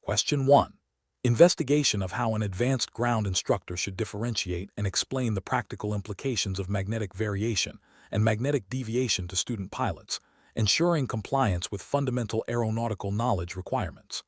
Question 1. Investigation of how an advanced ground instructor should differentiate and explain the practical implications of magnetic variation and magnetic deviation to student pilots, ensuring compliance with fundamental aeronautical knowledge requirements.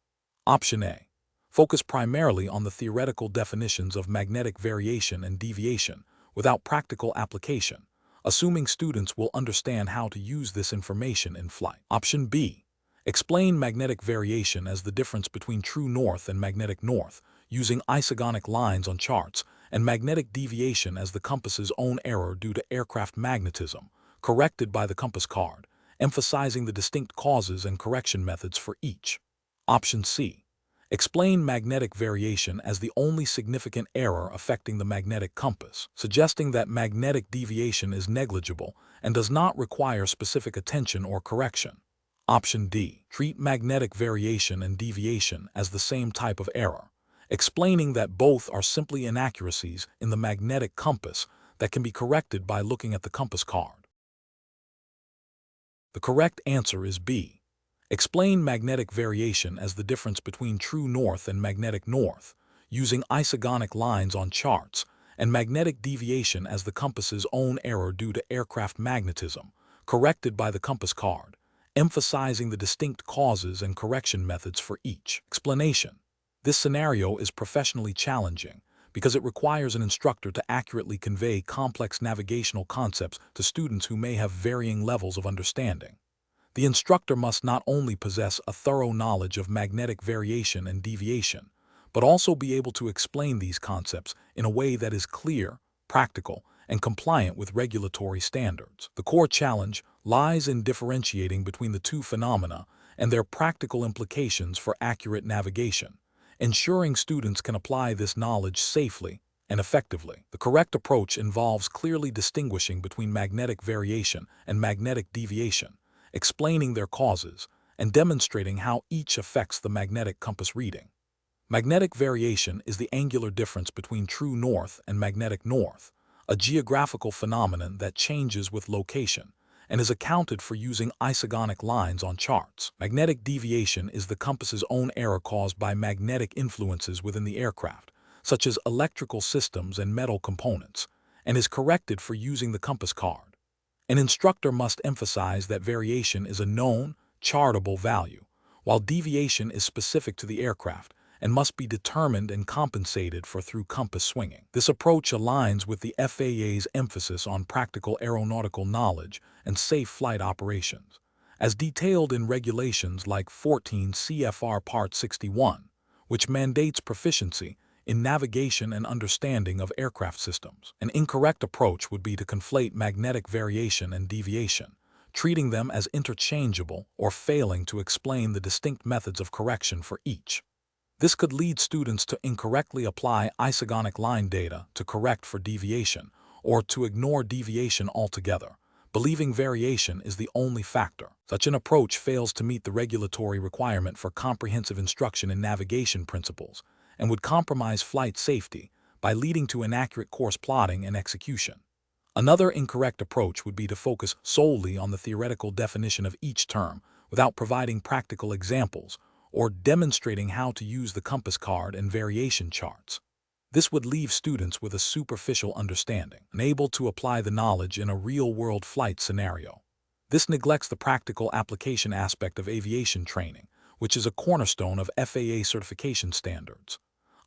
Option A. Focus primarily on the theoretical definitions of magnetic variation and deviation without practical application, assuming students will understand how to use this information in flight. Option B. Explain magnetic variation as the difference between true north and magnetic north, using isogonic lines on charts, and magnetic deviation as the compass's own error due to aircraft magnetism, corrected by the compass card, emphasizing the distinct causes and correction methods for each. Option C. Explain magnetic variation as the only significant error affecting the magnetic compass, suggesting that magnetic deviation is negligible and does not require specific attention or correction. Option D. Treat magnetic variation and deviation as the same type of error, explaining that both are simply inaccuracies in the magnetic compass that can be corrected by looking at the compass card. The correct answer is B. Explain magnetic variation as the difference between true north and magnetic north, using isogonic lines on charts, and magnetic deviation as the compass's own error due to aircraft magnetism, corrected by the compass card, emphasizing the distinct causes and correction methods for each. Explanation. This scenario is professionally challenging because it requires an instructor to accurately convey complex navigational concepts to students who may have varying levels of understanding. The instructor must not only possess a thorough knowledge of magnetic variation and deviation, but also be able to explain these concepts in a way that is clear, practical, and compliant with regulatory standards. The core challenge lies in differentiating between the two phenomena and their practical implications for accurate navigation, ensuring students can apply this knowledge safely and effectively. The correct approach involves clearly distinguishing between magnetic variation and magnetic deviation, explaining their causes, and demonstrating how each affects the magnetic compass reading. Magnetic variation is the angular difference between true north and magnetic north, a geographical phenomenon that changes with location and is accounted for using isogonic lines on charts. Magnetic deviation is the compass's own error caused by magnetic influences within the aircraft, such as electrical systems and metal components, and is corrected for using the compass card. An instructor must emphasize that variation is a known, chartable value, while deviation is specific to the aircraft and must be determined and compensated for through compass swinging. This approach aligns with the FAA's emphasis on practical aeronautical knowledge and safe flight operations, as detailed in regulations like 14 CFR Part 61, which mandates proficiency in navigation and understanding of aircraft systems. An incorrect approach would be to conflate magnetic variation and deviation, treating them as interchangeable or failing to explain the distinct methods of correction for each. This could lead students to incorrectly apply isogonic line data to correct for deviation or to ignore deviation altogether, believing variation is the only factor. Such an approach fails to meet the regulatory requirement for comprehensive instruction in navigation principles and would compromise flight safety by leading to inaccurate course plotting and execution. Another incorrect approach would be to focus solely on the theoretical definition of each term without providing practical examples or demonstrating how to use the compass card and variation charts. This would leave students with a superficial understanding, unable to apply the knowledge in a real-world flight scenario. This neglects the practical application aspect of aviation training, which is a cornerstone of FAA certification standards.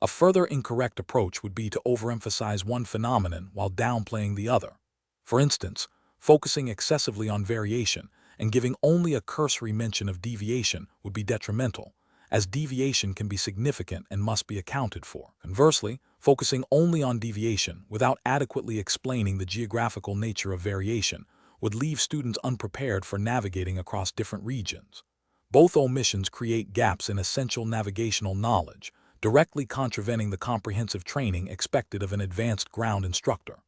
A further incorrect approach would be to overemphasize one phenomenon while downplaying the other. For instance, focusing excessively on variation and giving only a cursory mention of deviation would be detrimental, as deviation can be significant and must be accounted for. Conversely, focusing only on deviation without adequately explaining the geographical nature of variation would leave students unprepared for navigating across different regions. Both omissions create gaps in essential navigational knowledge, directly contravening the comprehensive training expected of an advanced ground instructor.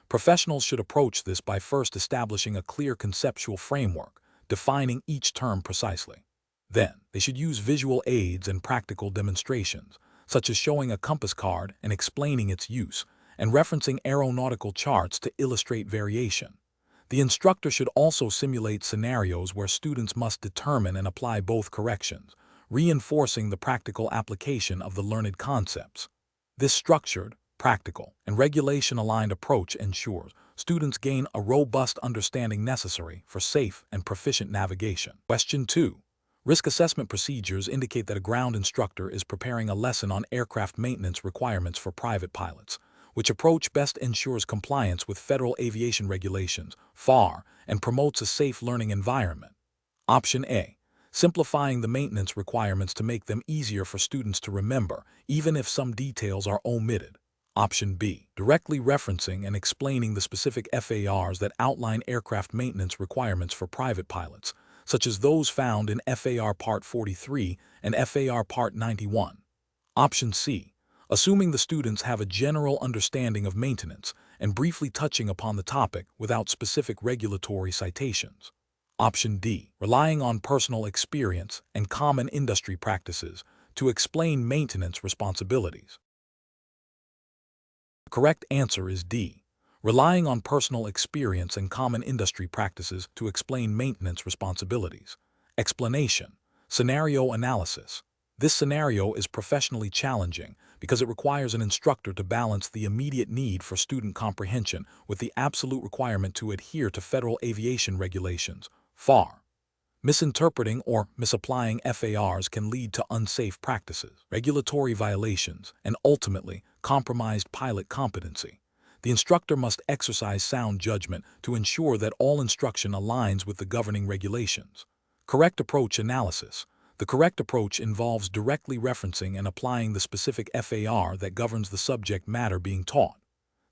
Professionals should approach this by first establishing a clear conceptual framework, defining each term precisely. Then, they should use visual aids and practical demonstrations, such as showing a compass card and explaining its use, and referencing aeronautical charts to illustrate variation. The instructor should also simulate scenarios where students must determine and apply both corrections, reinforcing the practical application of the learned concepts. This structured, practical, and regulation-aligned approach ensures students gain a robust understanding necessary for safe and proficient navigation. Question 2. Risk assessment procedures indicate that a ground instructor is preparing a lesson on aircraft maintenance requirements for private pilots. Which approach best ensures compliance with federal aviation regulations, FAR, and promotes a safe learning environment? Option A. Simplifying the maintenance requirements to make them easier for students to remember, even if some details are omitted. Option B. Directly referencing and explaining the specific FARs that outline aircraft maintenance requirements for private pilots, such as those found in FAR Part 43 and FAR Part 91. Option C. Assuming the students have a general understanding of maintenance and briefly touching upon the topic without specific regulatory citations. Option D. Relying on personal experience and common industry practices to explain maintenance responsibilities. The correct answer is D. Relying on personal experience and common industry practices to explain maintenance responsibilities. Explanation. Scenario analysis. This scenario is professionally challenging because it requires an instructor to balance the immediate need for student comprehension with the absolute requirement to adhere to federal aviation regulations, FAR. Misinterpreting or misapplying FARs can lead to unsafe practices, regulatory violations, and ultimately compromised pilot competency. The instructor must exercise sound judgment to ensure that all instruction aligns with the governing regulations. Correct approach analysis. The correct approach involves directly referencing and applying the specific FAR that governs the subject matter being taught.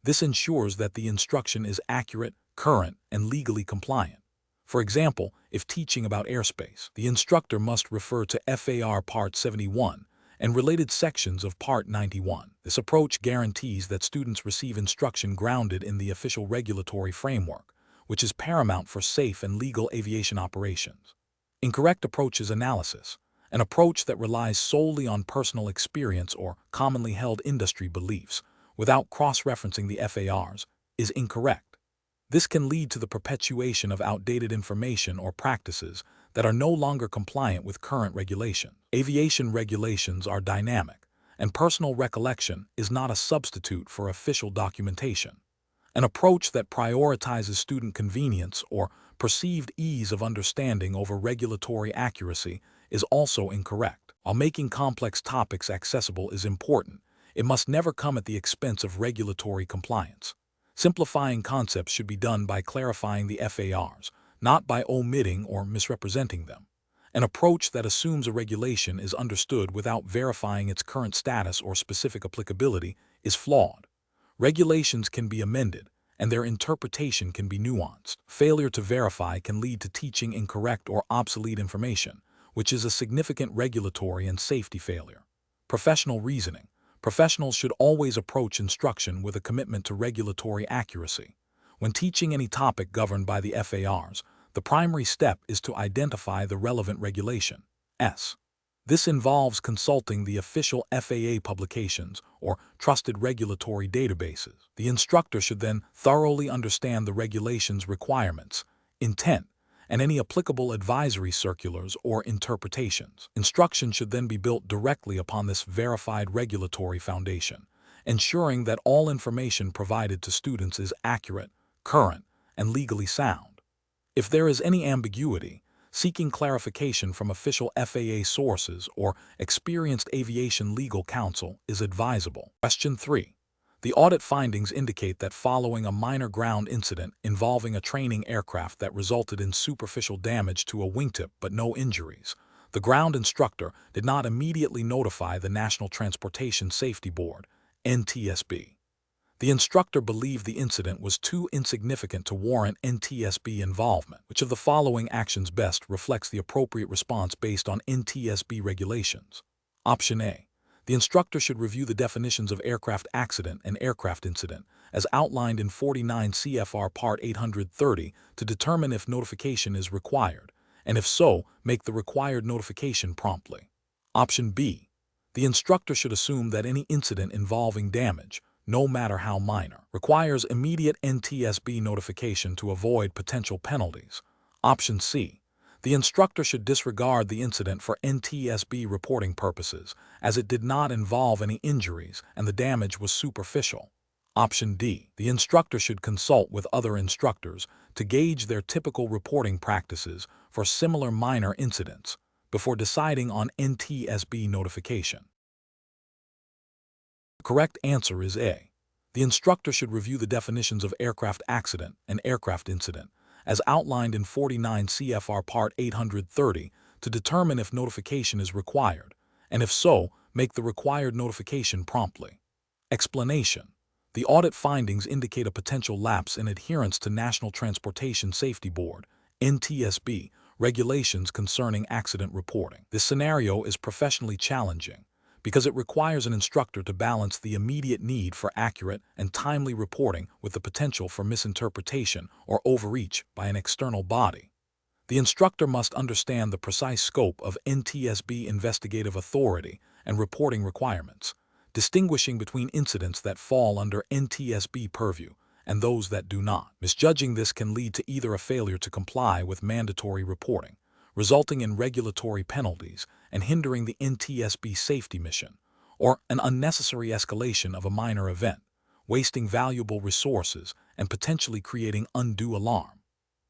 This ensures that the instruction is accurate, current, and legally compliant. For example, if teaching about airspace, the instructor must refer to FAR Part 71 and related sections of Part 91. This approach guarantees that students receive instruction grounded in the official regulatory framework, which is paramount for safe and legal aviation operations. Incorrect approach is analysis. An approach that relies solely on personal experience or commonly held industry beliefs, without cross-referencing the FARs, is incorrect. This can lead to the perpetuation of outdated information or practices that are no longer compliant with current regulation. Aviation regulations are dynamic, and personal recollection is not a substitute for official documentation. An approach that prioritizes student convenience or perceived ease of understanding over regulatory accuracy is also incorrect. While making complex topics accessible is important, it must never come at the expense of regulatory compliance. Simplifying concepts should be done by clarifying the FARs, not by omitting or misrepresenting them. An approach that assumes a regulation is understood without verifying its current status or specific applicability is flawed. Regulations can be amended, and their interpretation can be nuanced. Failure to verify can lead to teaching incorrect or obsolete information, which is a significant regulatory and safety failure. Professional reasoning. Professionals should always approach instruction with a commitment to regulatory accuracy. When teaching any topic governed by the FARs, the primary step is to identify the relevant regulation. This involves consulting the official FAA publications or trusted regulatory databases. The instructor should then thoroughly understand the regulation's requirements, intent, and any applicable advisory circulars or interpretations. Instruction should then be built directly upon this verified regulatory foundation, ensuring that all information provided to students is accurate, current, and legally sound. If there is any ambiguity, seeking clarification from official FAA sources or experienced aviation legal counsel is advisable. Question 3. The audit findings indicate that following a minor ground incident involving a training aircraft that resulted in superficial damage to a wingtip but no injuries, the ground instructor did not immediately notify the National Transportation Safety Board, NTSB. The instructor believed the incident was too insignificant to warrant NTSB involvement. Which of the following actions best reflects the appropriate response based on NTSB regulations? Option A. The instructor should review the definitions of aircraft accident and aircraft incident, as outlined in 49 CFR Part 830, to determine if notification is required, and if so, make the required notification promptly. Option B. The instructor should assume that any incident involving damage, no matter how minor, requires immediate NTSB notification to avoid potential penalties. Option C. The instructor should disregard the incident for NTSB reporting purposes, as it did not involve any injuries and the damage was superficial. Option D. The instructor should consult with other instructors to gauge their typical reporting practices for similar minor incidents before deciding on NTSB notification. The correct answer is A. The instructor should review the definitions of aircraft accident and aircraft incident, as outlined in 49 CFR Part 830, to determine if notification is required, and if so, make the required notification promptly. Explanation. The audit findings indicate a potential lapse in adherence to National Transportation Safety Board, NTSB, regulations concerning accident reporting. This scenario is professionally challenging because it requires an instructor to balance the immediate need for accurate and timely reporting with the potential for misinterpretation or overreach by an external body. The instructor must understand the precise scope of NTSB investigative authority and reporting requirements, distinguishing between incidents that fall under NTSB purview and those that do not. Misjudging this can lead to either a failure to comply with mandatory reporting, resulting in regulatory penalties and hindering the NTSB safety mission, or an unnecessary escalation of a minor event, wasting valuable resources and potentially creating undue alarm.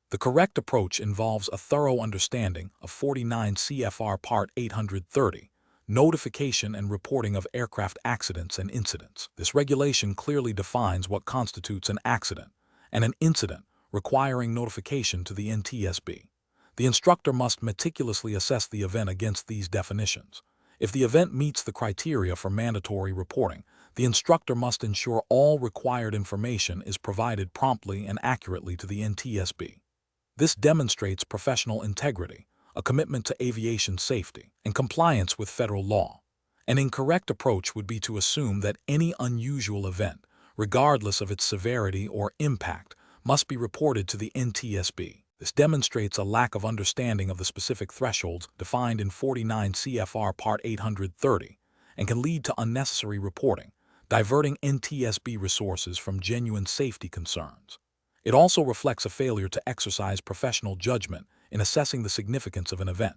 The correct approach involves a thorough understanding of 49 CFR Part 830, notification and reporting of aircraft accidents and incidents. This regulation clearly defines what constitutes an accident and an incident requiring notification to the NTSB. The instructor must meticulously assess the event against these definitions. If the event meets the criteria for mandatory reporting, the instructor must ensure all required information is provided promptly and accurately to the NTSB. This demonstrates professional integrity, a commitment to aviation safety, and compliance with federal law. An incorrect approach would be to assume that any unusual event, regardless of its severity or impact, must be reported to the NTSB. This demonstrates a lack of understanding of the specific thresholds defined in 49 CFR Part 830 and can lead to unnecessary reporting, diverting NTSB resources from genuine safety concerns. It also reflects a failure to exercise professional judgment in assessing the significance of an event.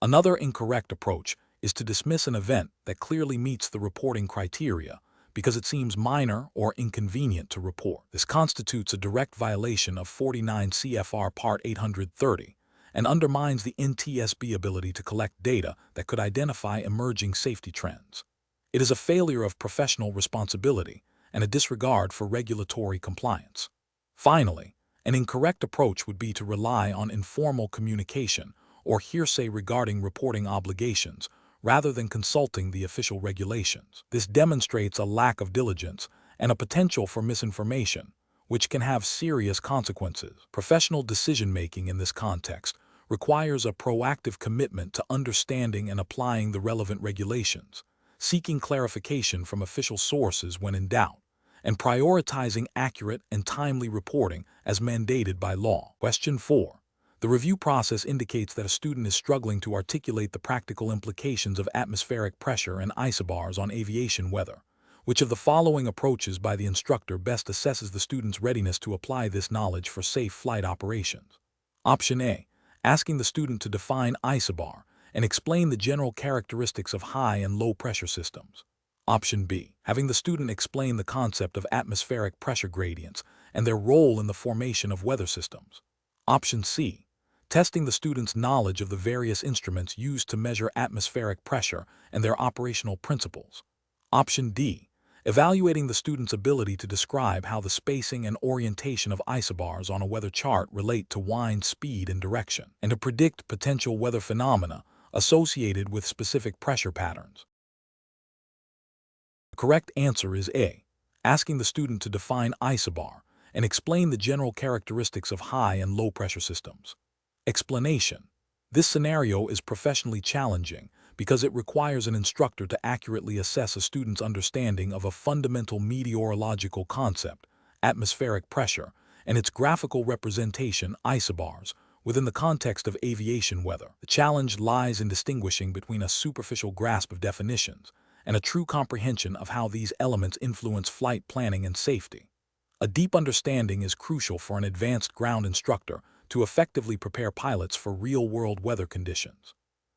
Another incorrect approach is to dismiss an event that clearly meets the reporting criteria because it seems minor or inconvenient to report. This constitutes a direct violation of 49 CFR Part 830 and undermines the NTSB ability to collect data that could identify emerging safety trends. It is a failure of professional responsibility and a disregard for regulatory compliance. Finally, an incorrect approach would be to rely on informal communication or hearsay regarding reporting obligations rather than consulting the official regulations. This demonstrates a lack of diligence and a potential for misinformation, which can have serious consequences. Professional decision-making in this context requires a proactive commitment to understanding and applying the relevant regulations, seeking clarification from official sources when in doubt, and prioritizing accurate and timely reporting as mandated by law. Question 4. The review process indicates that a student is struggling to articulate the practical implications of atmospheric pressure and isobars on aviation weather. Which of the following approaches by the instructor best assesses the student's readiness to apply this knowledge for safe flight operations? Option A. Asking the student to define isobar and explain the general characteristics of high and low pressure systems. Option B. Having the student explain the concept of atmospheric pressure gradients and their role in the formation of weather systems. Option C. Testing the student's knowledge of the various instruments used to measure atmospheric pressure and their operational principles. Option D. Evaluating the student's ability to describe how the spacing and orientation of isobars on a weather chart relate to wind speed and direction, and to predict potential weather phenomena associated with specific pressure patterns. The correct answer is A. Asking the student to define isobar and explain the general characteristics of high and low pressure systems. Explanation. This scenario is professionally challenging because it requires an instructor to accurately assess a student's understanding of a fundamental meteorological concept, atmospheric pressure, and its graphical representation, isobars, within the context of aviation weather. The challenge lies in distinguishing between a superficial grasp of definitions and a true comprehension of how these elements influence flight planning and safety. A deep understanding is crucial for an advanced ground instructor to effectively prepare pilots for real-world weather conditions.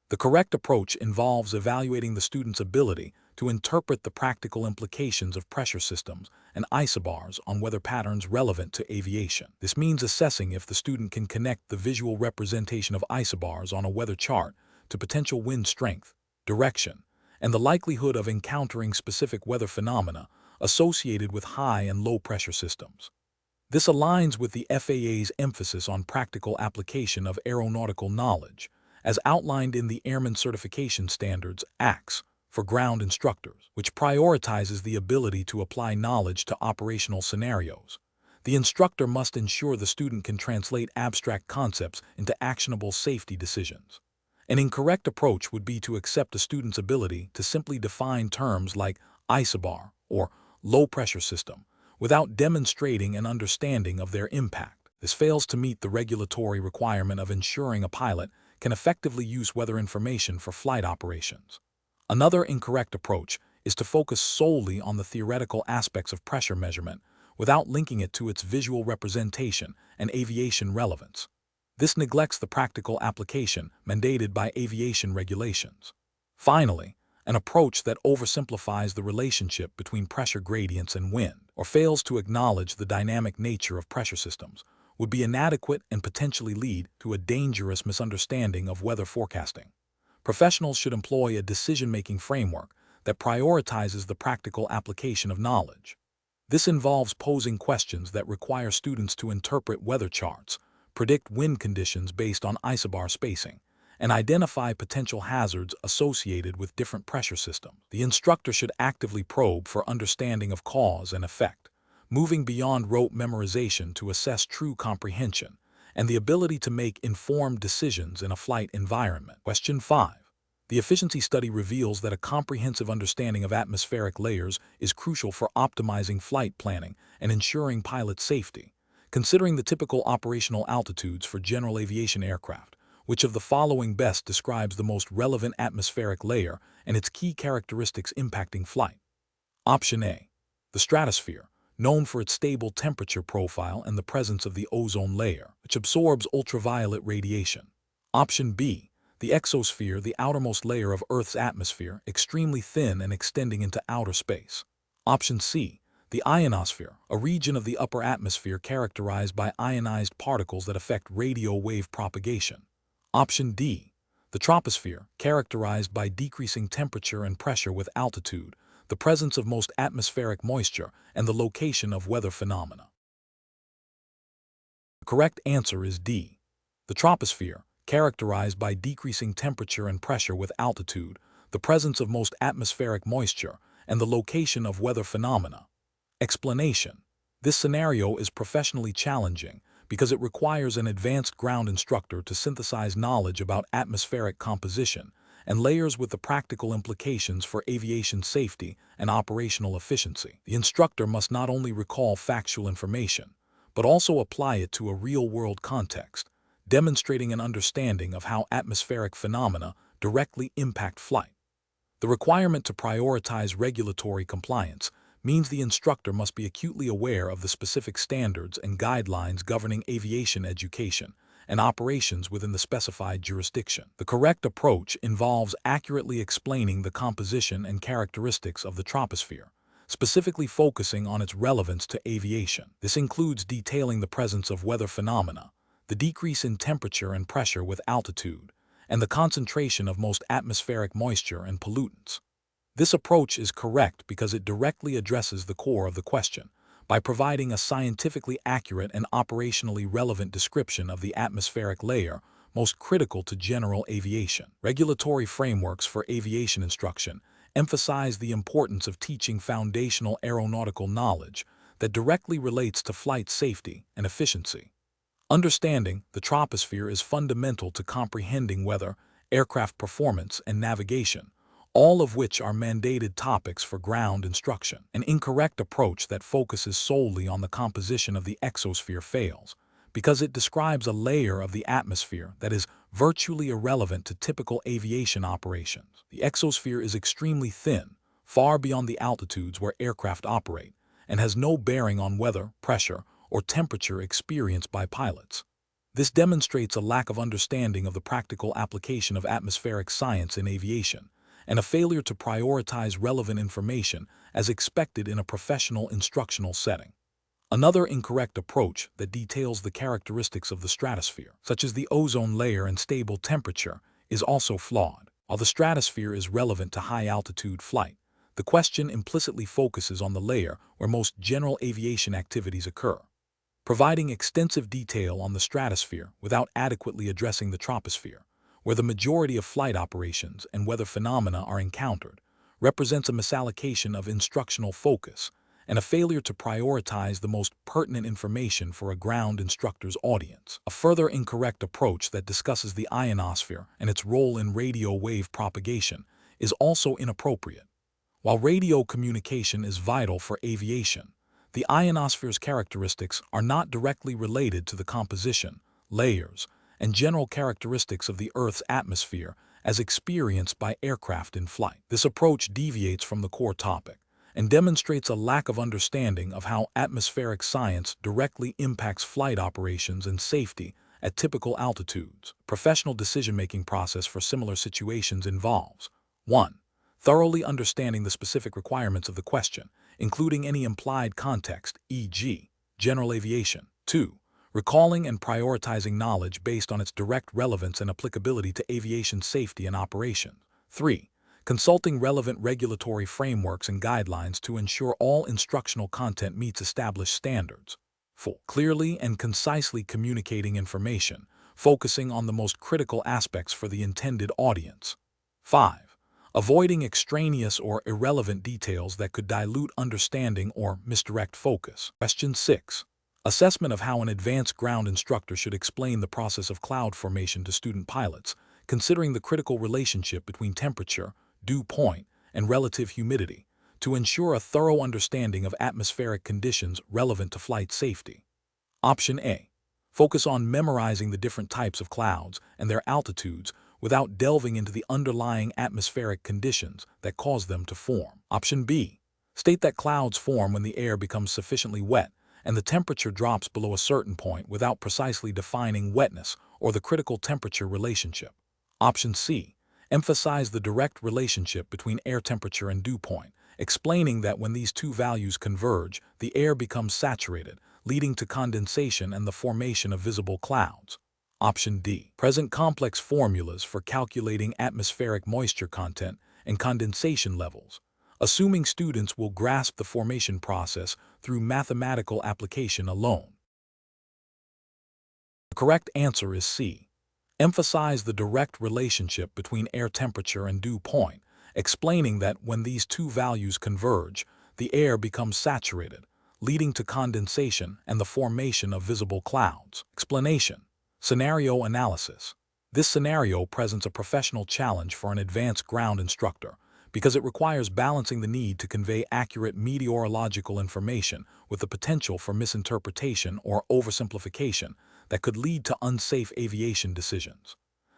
The correct approach involves evaluating the student's ability to interpret the practical implications of pressure systems and isobars on weather patterns relevant to aviation. This means assessing if the student can connect the visual representation of isobars on a weather chart to potential wind strength, direction, and the likelihood of encountering specific weather phenomena associated with high and low pressure systems. This aligns with the FAA's emphasis on practical application of aeronautical knowledge, as outlined in the Airman Certification Standards (ACS) for ground instructors, which prioritizes the ability to apply knowledge to operational scenarios. The instructor must ensure the student can translate abstract concepts into actionable safety decisions. An incorrect approach would be to accept a student's ability to simply define terms like isobar or low-pressure system without demonstrating an understanding of their impact. This fails to meet the regulatory requirement of ensuring a pilot can effectively use weather information for flight operations. Another incorrect approach is to focus solely on the theoretical aspects of pressure measurement without linking it to its visual representation and aviation relevance. This neglects the practical application mandated by aviation regulations. Finally, an approach that oversimplifies the relationship between pressure gradients and wind, or fails to acknowledge the dynamic nature of pressure systems, would be inadequate and potentially lead to a dangerous misunderstanding of weather forecasting. Professionals should employ a decision-making framework that prioritizes the practical application of knowledge. This involves posing questions that require students to interpret weather charts, predict wind conditions based on isobar spacing, and identify potential hazards associated with different pressure systems. The instructor should actively probe for understanding of cause and effect, moving beyond rote memorization to assess true comprehension and the ability to make informed decisions in a flight environment. Question 5. The efficiency study reveals that a comprehensive understanding of atmospheric layers is crucial for optimizing flight planning and ensuring pilot safety. Considering the typical operational altitudes for general aviation aircraft, which of the following best describes the most relevant atmospheric layer and its key characteristics impacting flight? Option A. The stratosphere, known for its stable temperature profile and the presence of the ozone layer, which absorbs ultraviolet radiation. Option B. The exosphere, the outermost layer of Earth's atmosphere, extremely thin and extending into outer space. Option C. The ionosphere, a region of the upper atmosphere characterized by ionized particles that affect radio wave propagation. Option D. The troposphere, characterized by decreasing temperature and pressure with altitude, the presence of most atmospheric moisture, and the location of weather phenomena. The correct answer is D. The troposphere, characterized by decreasing temperature and pressure with altitude, the presence of most atmospheric moisture, and the location of weather phenomena. Explanation. This scenario is professionally challenging because it requires an advanced ground instructor to synthesize knowledge about atmospheric composition and layers with the practical implications for aviation safety and operational efficiency. The instructor must not only recall factual information, but also apply it to a real-world context, demonstrating an understanding of how atmospheric phenomena directly impact flight. The requirement to prioritize regulatory compliance means the instructor must be acutely aware of the specific standards and guidelines governing aviation education and operations within the specified jurisdiction. The correct approach involves accurately explaining the composition and characteristics of the troposphere, specifically focusing on its relevance to aviation. This includes detailing the presence of weather phenomena, the decrease in temperature and pressure with altitude, and the concentration of most atmospheric moisture and pollutants. This approach is correct because it directly addresses the core of the question by providing a scientifically accurate and operationally relevant description of the atmospheric layer most critical to general aviation. Regulatory frameworks for aviation instruction emphasize the importance of teaching foundational aeronautical knowledge that directly relates to flight safety and efficiency. Understanding the troposphere is fundamental to comprehending weather, aircraft performance, and navigation, all of which are mandated topics for ground instruction. An incorrect approach that focuses solely on the composition of the exosphere fails, because it describes a layer of the atmosphere that is virtually irrelevant to typical aviation operations. The exosphere is extremely thin, far beyond the altitudes where aircraft operate, and has no bearing on weather, pressure, or temperature experienced by pilots. This demonstrates a lack of understanding of the practical application of atmospheric science in aviation, and a failure to prioritize relevant information as expected in a professional instructional setting. Another incorrect approach that details the characteristics of the stratosphere, such as the ozone layer and stable temperature, is also flawed. While the stratosphere is relevant to high-altitude flight, the question implicitly focuses on the layer where most general aviation activities occur. Providing extensive detail on the stratosphere without adequately addressing the troposphere, where the majority of flight operations and weather phenomena are encountered, represents a misallocation of instructional focus and a failure to prioritize the most pertinent information for a ground instructor's audience. A further incorrect approach that discusses the ionosphere and its role in radio wave propagation is also inappropriate. While radio communication is vital for aviation, the ionosphere's characteristics are not directly related to the composition, layers, and general characteristics of the Earth's atmosphere as experienced by aircraft in flight. This approach deviates from the core topic and demonstrates a lack of understanding of how atmospheric science directly impacts flight operations and safety at typical altitudes. Professional decision-making process for similar situations involves 1. Thoroughly understanding the specific requirements of the question, including any implied context, e.g., general aviation. 2. Recalling and prioritizing knowledge based on its direct relevance and applicability to aviation safety and operation. 3. Consulting relevant regulatory frameworks and guidelines to ensure all instructional content meets established standards. 4. Clearly and concisely communicating information, focusing on the most critical aspects for the intended audience. 5. Avoiding extraneous or irrelevant details that could dilute understanding or misdirect focus. Question 6. Assessment of how an advanced ground instructor should explain the process of cloud formation to student pilots, considering the critical relationship between temperature, dew point, and relative humidity, to ensure a thorough understanding of atmospheric conditions relevant to flight safety. Option A. Focus on memorizing the different types of clouds and their altitudes without delving into the underlying atmospheric conditions that cause them to form. Option B. State that clouds form when the air becomes sufficiently wet and the temperature drops below a certain point without precisely defining wetness or the critical temperature relationship. Option C. Emphasize the direct relationship between air temperature and dew point, explaining that when these two values converge, the air becomes saturated, leading to condensation and the formation of visible clouds. Option D. Present complex formulas for calculating atmospheric moisture content and condensation levels, assuming students will grasp the formation process through mathematical application alone. The correct answer is C. Emphasize the direct relationship between air temperature and dew point, explaining that when these two values converge, the air becomes saturated, leading to condensation and the formation of visible clouds. Explanation. Scenario analysis. This scenario presents a professional challenge for an advanced ground instructor because it requires balancing the need to convey accurate meteorological information with the potential for misinterpretation or oversimplification that could lead to unsafe aviation decisions.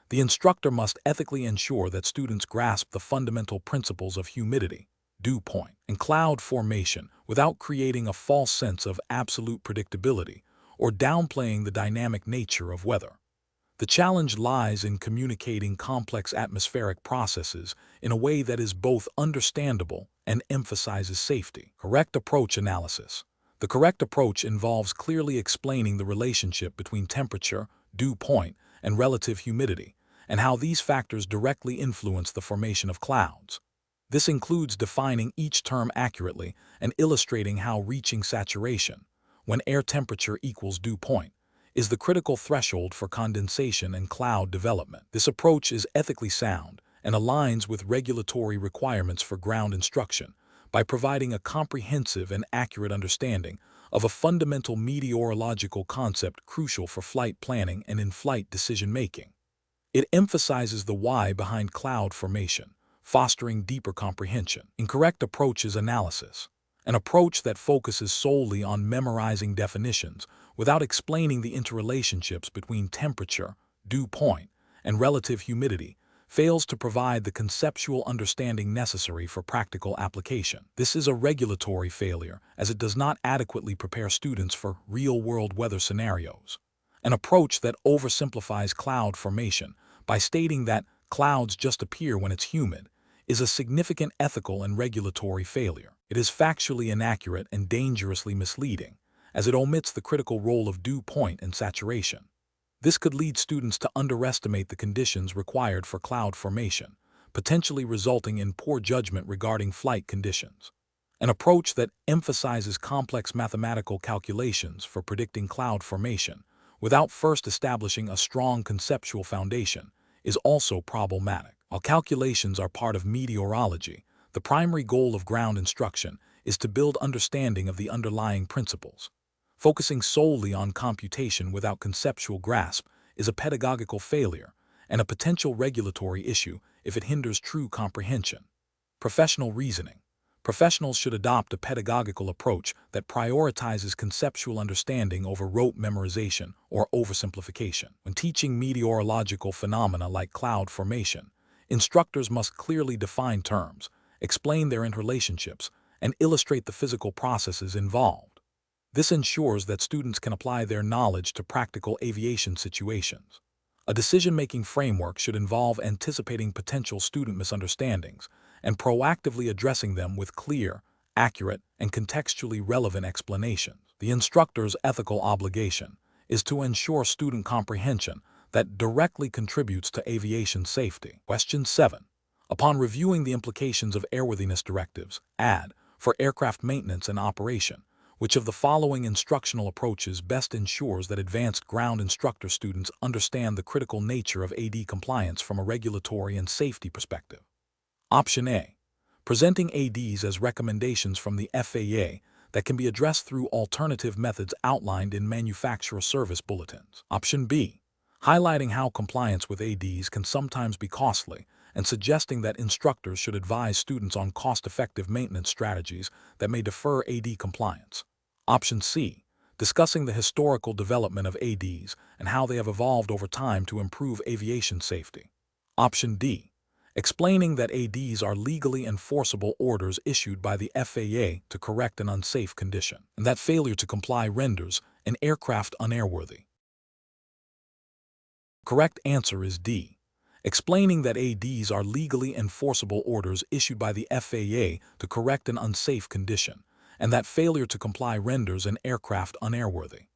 The instructor must ethically ensure that students grasp the fundamental principles of humidity, dew point, and cloud formation without creating a false sense of absolute predictability or downplaying the dynamic nature of weather. The challenge lies in communicating complex atmospheric processes in a way that is both understandable and emphasizes safety. Correct approach analysis. The correct approach involves clearly explaining the relationship between temperature, dew point, and relative humidity, and how these factors directly influence the formation of clouds. This includes defining each term accurately and illustrating how reaching saturation, when air temperature equals dew point, is the critical threshold for condensation and cloud development. This approach is ethically sound and aligns with regulatory requirements for ground instruction by providing a comprehensive and accurate understanding of a fundamental meteorological concept crucial for flight planning and in-flight decision-making. It emphasizes the why behind cloud formation, fostering deeper comprehension. Incorrect approach is analysis, an approach that focuses solely on memorizing definitions without explaining the interrelationships between temperature, dew point, and relative humidity, fails to provide the conceptual understanding necessary for practical application. This is a regulatory failure, as it does not adequately prepare students for real-world weather scenarios. an approach that oversimplifies cloud formation by stating that clouds just appear when it's humid is a significant ethical and regulatory failure. It is factually inaccurate and dangerously misleading, as it omits the critical role of dew point and saturation. This could lead students to underestimate the conditions required for cloud formation, potentially resulting in poor judgment regarding flight conditions. An approach that emphasizes complex mathematical calculations for predicting cloud formation without first establishing a strong conceptual foundation is also problematic. While calculations are part of meteorology, the primary goal of ground instruction is to build understanding of the underlying principles. Focusing solely on computation without conceptual grasp is a pedagogical failure and a potential regulatory issue if it hinders true comprehension. Professional reasoning. Professionals should adopt a pedagogical approach that prioritizes conceptual understanding over rote memorization or oversimplification. When teaching meteorological phenomena like cloud formation, instructors must clearly define terms, explain their interrelationships, and illustrate the physical processes involved. This ensures that students can apply their knowledge to practical aviation situations. A decision-making framework should involve anticipating potential student misunderstandings and proactively addressing them with clear, accurate, and contextually relevant explanations. The instructor's ethical obligation is to ensure student comprehension that directly contributes to aviation safety. Question 7. Upon reviewing the implications of airworthiness directives, add, for aircraft maintenance and operation, which of the following instructional approaches best ensures that advanced ground instructor students understand the critical nature of AD compliance from a regulatory and safety perspective? Option A. Presenting ADs as recommendations from the FAA that can be addressed through alternative methods outlined in manufacturer service bulletins. Option B. Highlighting how compliance with ADs can sometimes be costly and suggesting that instructors should advise students on cost-effective maintenance strategies that may defer AD compliance. Option C. Discussing the historical development of ADs and how they have evolved over time to improve aviation safety. Option D. Explaining that ADs are legally enforceable orders issued by the FAA to correct an unsafe condition, and that failure to comply renders an aircraft unairworthy. Correct answer is D. Explaining that ADs are legally enforceable orders issued by the FAA to correct an unsafe condition, and that failure to comply renders an aircraft unairworthy.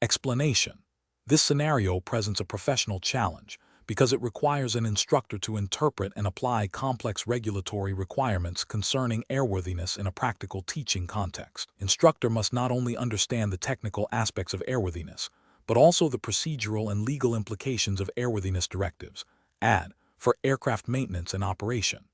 Explanation. This scenario presents a professional challenge because it requires an instructor to interpret and apply complex regulatory requirements concerning airworthiness in a practical teaching context. Instructor must not only understand the technical aspects of airworthiness, but also the procedural and legal implications of airworthiness directives, add, for aircraft maintenance and operation.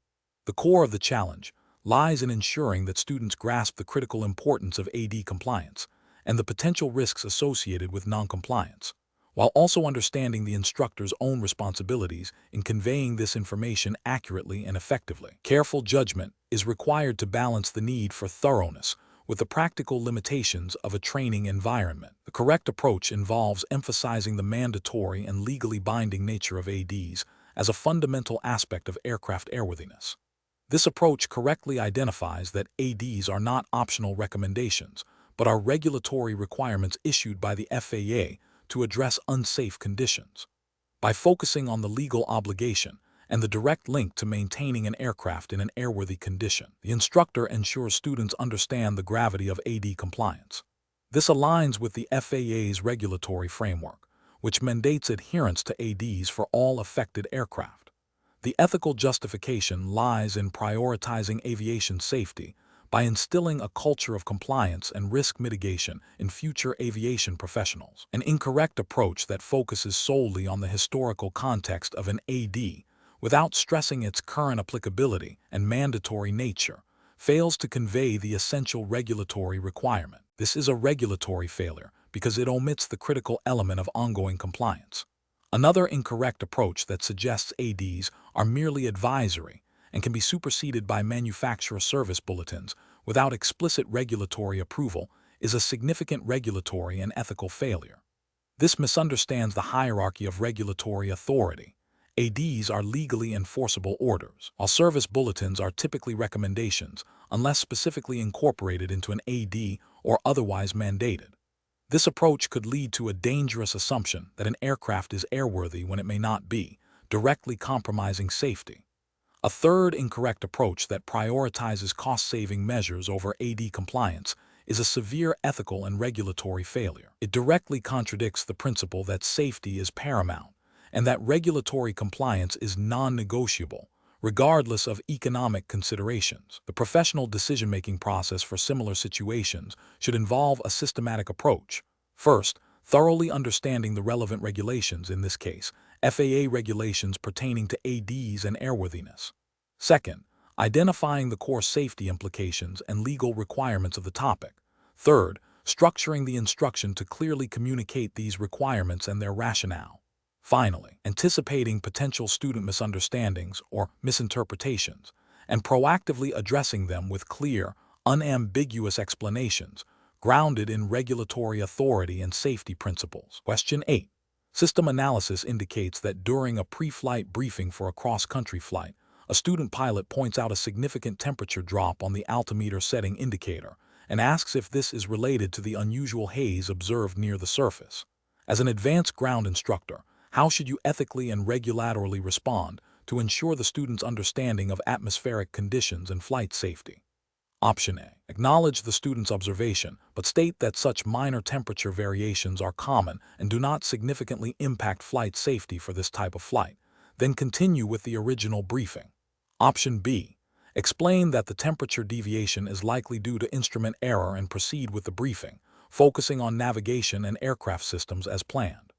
The core of the challenge lies in ensuring that students grasp the critical importance of AD compliance and the potential risks associated with noncompliance, while also understanding the instructor's own responsibilities in conveying this information accurately and effectively. Careful judgment is required to balance the need for thoroughness with the practical limitations of a training environment. The correct approach involves emphasizing the mandatory and legally binding nature of ADs as a fundamental aspect of aircraft airworthiness. This approach correctly identifies that ADs are not optional recommendations, but are regulatory requirements issued by the FAA to address unsafe conditions. By focusing on the legal obligation and the direct link to maintaining an aircraft in an airworthy condition, the instructor ensures students understand the gravity of AD compliance. This aligns with the FAA's regulatory framework, which mandates adherence to ADs for all affected aircraft. The ethical justification lies in prioritizing aviation safety by instilling a culture of compliance and risk mitigation in future aviation professionals. An incorrect approach that focuses solely on the historical context of an AD without stressing its current applicability and mandatory nature fails to convey the essential regulatory requirement. This is a regulatory failure because it omits the critical element of ongoing compliance. Another incorrect approach that suggests ADs are merely advisory and can be superseded by manufacturer service bulletins without explicit regulatory approval is a significant regulatory and ethical failure. This misunderstands the hierarchy of regulatory authority. ADs are legally enforceable orders, while service bulletins are typically recommendations unless specifically incorporated into an AD or otherwise mandated. This approach could lead to a dangerous assumption that an aircraft is airworthy when it may not be, directly compromising safety. A third incorrect approach that prioritizes cost-saving measures over AD compliance is a severe ethical and regulatory failure. It directly contradicts the principle that safety is paramount and that regulatory compliance is non-negotiable, regardless of economic considerations. The professional decision-making process for similar situations should involve a systematic approach. First, thoroughly understanding the relevant regulations, in this case, FAA regulations pertaining to ADs and airworthiness. Second, identifying the core safety implications and legal requirements of the topic. Third, structuring the instruction to clearly communicate these requirements and their rationale. Finally, anticipating potential student misunderstandings or misinterpretations and proactively addressing them with clear, unambiguous explanations grounded in regulatory authority and safety principles. Question 8. System analysis indicates that during a pre-flight briefing for a cross-country flight, a student pilot points out a significant temperature drop on the altimeter setting indicator and asks if this is related to the unusual haze observed near the surface. As an advanced ground instructor, how should you ethically and regulatorily respond to ensure the student's understanding of atmospheric conditions and flight safety? Option A. Acknowledge the student's observation, but state that such minor temperature variations are common and do not significantly impact flight safety for this type of flight. Then continue with the original briefing. Option B. Explain that the temperature deviation is likely due to instrument error and proceed with the briefing, focusing on navigation and aircraft systems as planned.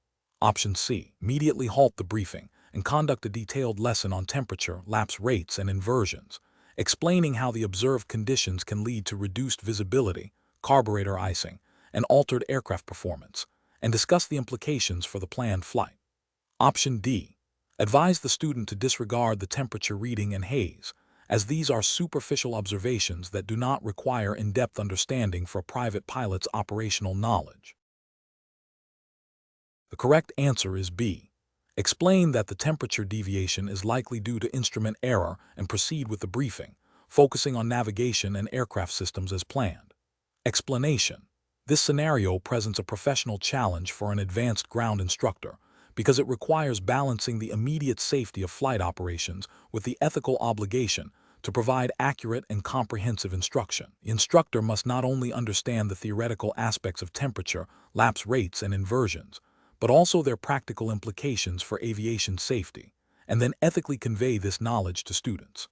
Option C. Immediately halt the briefing and conduct a detailed lesson on temperature, lapse rates, and inversions, explaining how the observed conditions can lead to reduced visibility, carburetor icing, and altered aircraft performance, and discuss the implications for the planned flight. Option D. Advise the student to disregard the temperature reading and haze, as these are superficial observations that do not require in-depth understanding for a private pilot's operational knowledge. The correct answer is B. Explain that the temperature deviation is likely due to instrument error and proceed with the briefing, focusing on navigation and aircraft systems as planned. Explanation. This scenario presents a professional challenge for an advanced ground instructor because it requires balancing the immediate safety of flight operations with the ethical obligation to provide accurate and comprehensive instruction. The instructor must not only understand the theoretical aspects of temperature, lapse rates, and inversions, but also their practical implications for aviation safety, and then ethically convey this knowledge to students.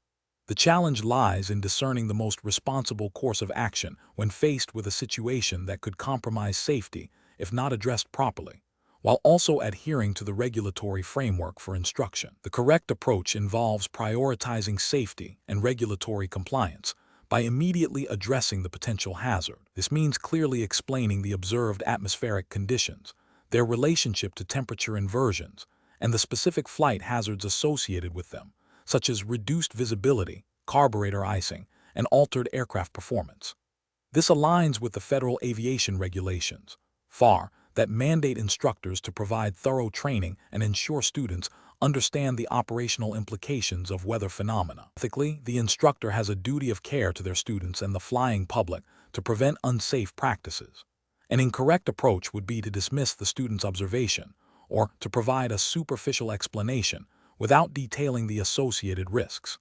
The challenge lies in discerning the most responsible course of action when faced with a situation that could compromise safety if not addressed properly, while also adhering to the regulatory framework for instruction. The correct approach involves prioritizing safety and regulatory compliance by immediately addressing the potential hazard. This means clearly explaining the observed atmospheric conditions, their relationship to temperature inversions, and the specific flight hazards associated with them, such as reduced visibility, carburetor icing, and altered aircraft performance. This aligns with the federal aviation regulations, FAR, that mandate instructors to provide thorough training and ensure students understand the operational implications of weather phenomena. Ethically, the instructor has a duty of care to their students and the flying public to prevent unsafe practices. An incorrect approach would be to dismiss the student's observation or to provide a superficial explanation without detailing the associated risks.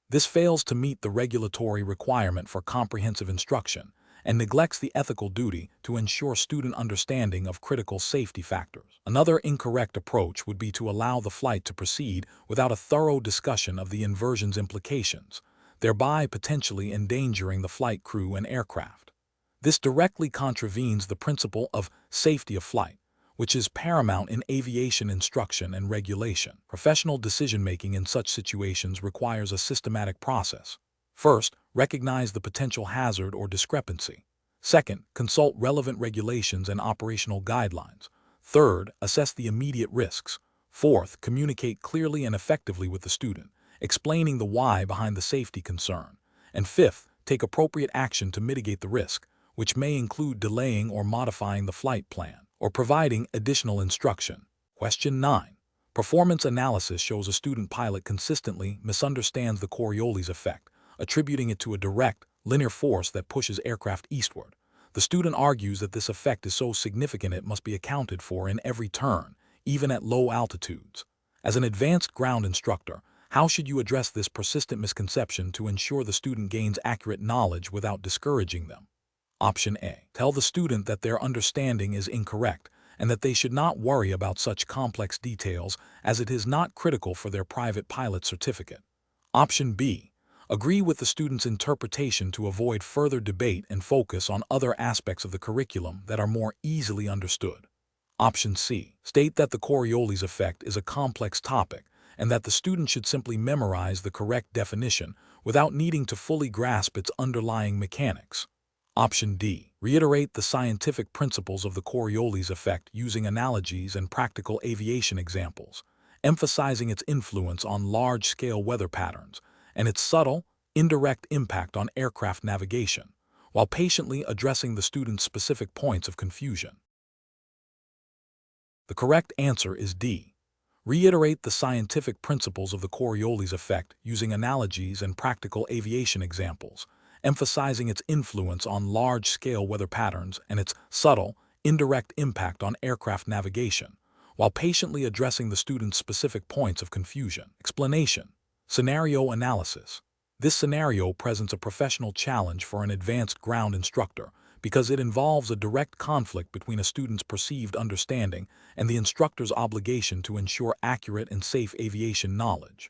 This fails to meet the regulatory requirement for comprehensive instruction and neglects the ethical duty to ensure student understanding of critical safety factors. Another incorrect approach would be to allow the flight to proceed without a thorough discussion of the inversion's implications, thereby potentially endangering the flight crew and aircraft. This directly contravenes the principle of safety of flight, which is paramount in aviation instruction and regulation. Professional decision-making in such situations requires a systematic process. First, recognize the potential hazard or discrepancy. Second, consult relevant regulations and operational guidelines. Third, assess the immediate risks. Fourth, communicate clearly and effectively with the student, explaining the why behind the safety concern. And fifth, take appropriate action to mitigate the risk, which may include delaying or modifying the flight plan, or providing additional instruction. Question 9. Performance analysis shows a student pilot consistently misunderstands the Coriolis effect, attributing it to a direct, linear force that pushes aircraft eastward. The student argues that this effect is so significant it must be accounted for in every turn, even at low altitudes. As an advanced ground instructor, how should you address this persistent misconception to ensure the student gains accurate knowledge without discouraging them? Option A. Tell the student that their understanding is incorrect and that they should not worry about such complex details as it is not critical for their private pilot certificate. Option B. Agree with the student's interpretation to avoid further debate and focus on other aspects of the curriculum that are more easily understood. Option C. State that the Coriolis effect is a complex topic and that the student should simply memorize the correct definition without needing to fully grasp its underlying mechanics. Option D. Reiterate the scientific principles of the Coriolis effect using analogies and practical aviation examples, emphasizing its influence on large-scale weather patterns and its subtle, indirect impact on aircraft navigation, while patiently addressing the student's specific points of confusion. The correct answer is D. Reiterate the scientific principles of the Coriolis effect using analogies and practical aviation examples, emphasizing its influence on large-scale weather patterns and its subtle, indirect impact on aircraft navigation, while patiently addressing the student's specific points of confusion. Explanation. Scenario analysis. This scenario presents a professional challenge for an advanced ground instructor because it involves a direct conflict between a student's perceived understanding and the instructor's obligation to ensure accurate and safe aviation knowledge.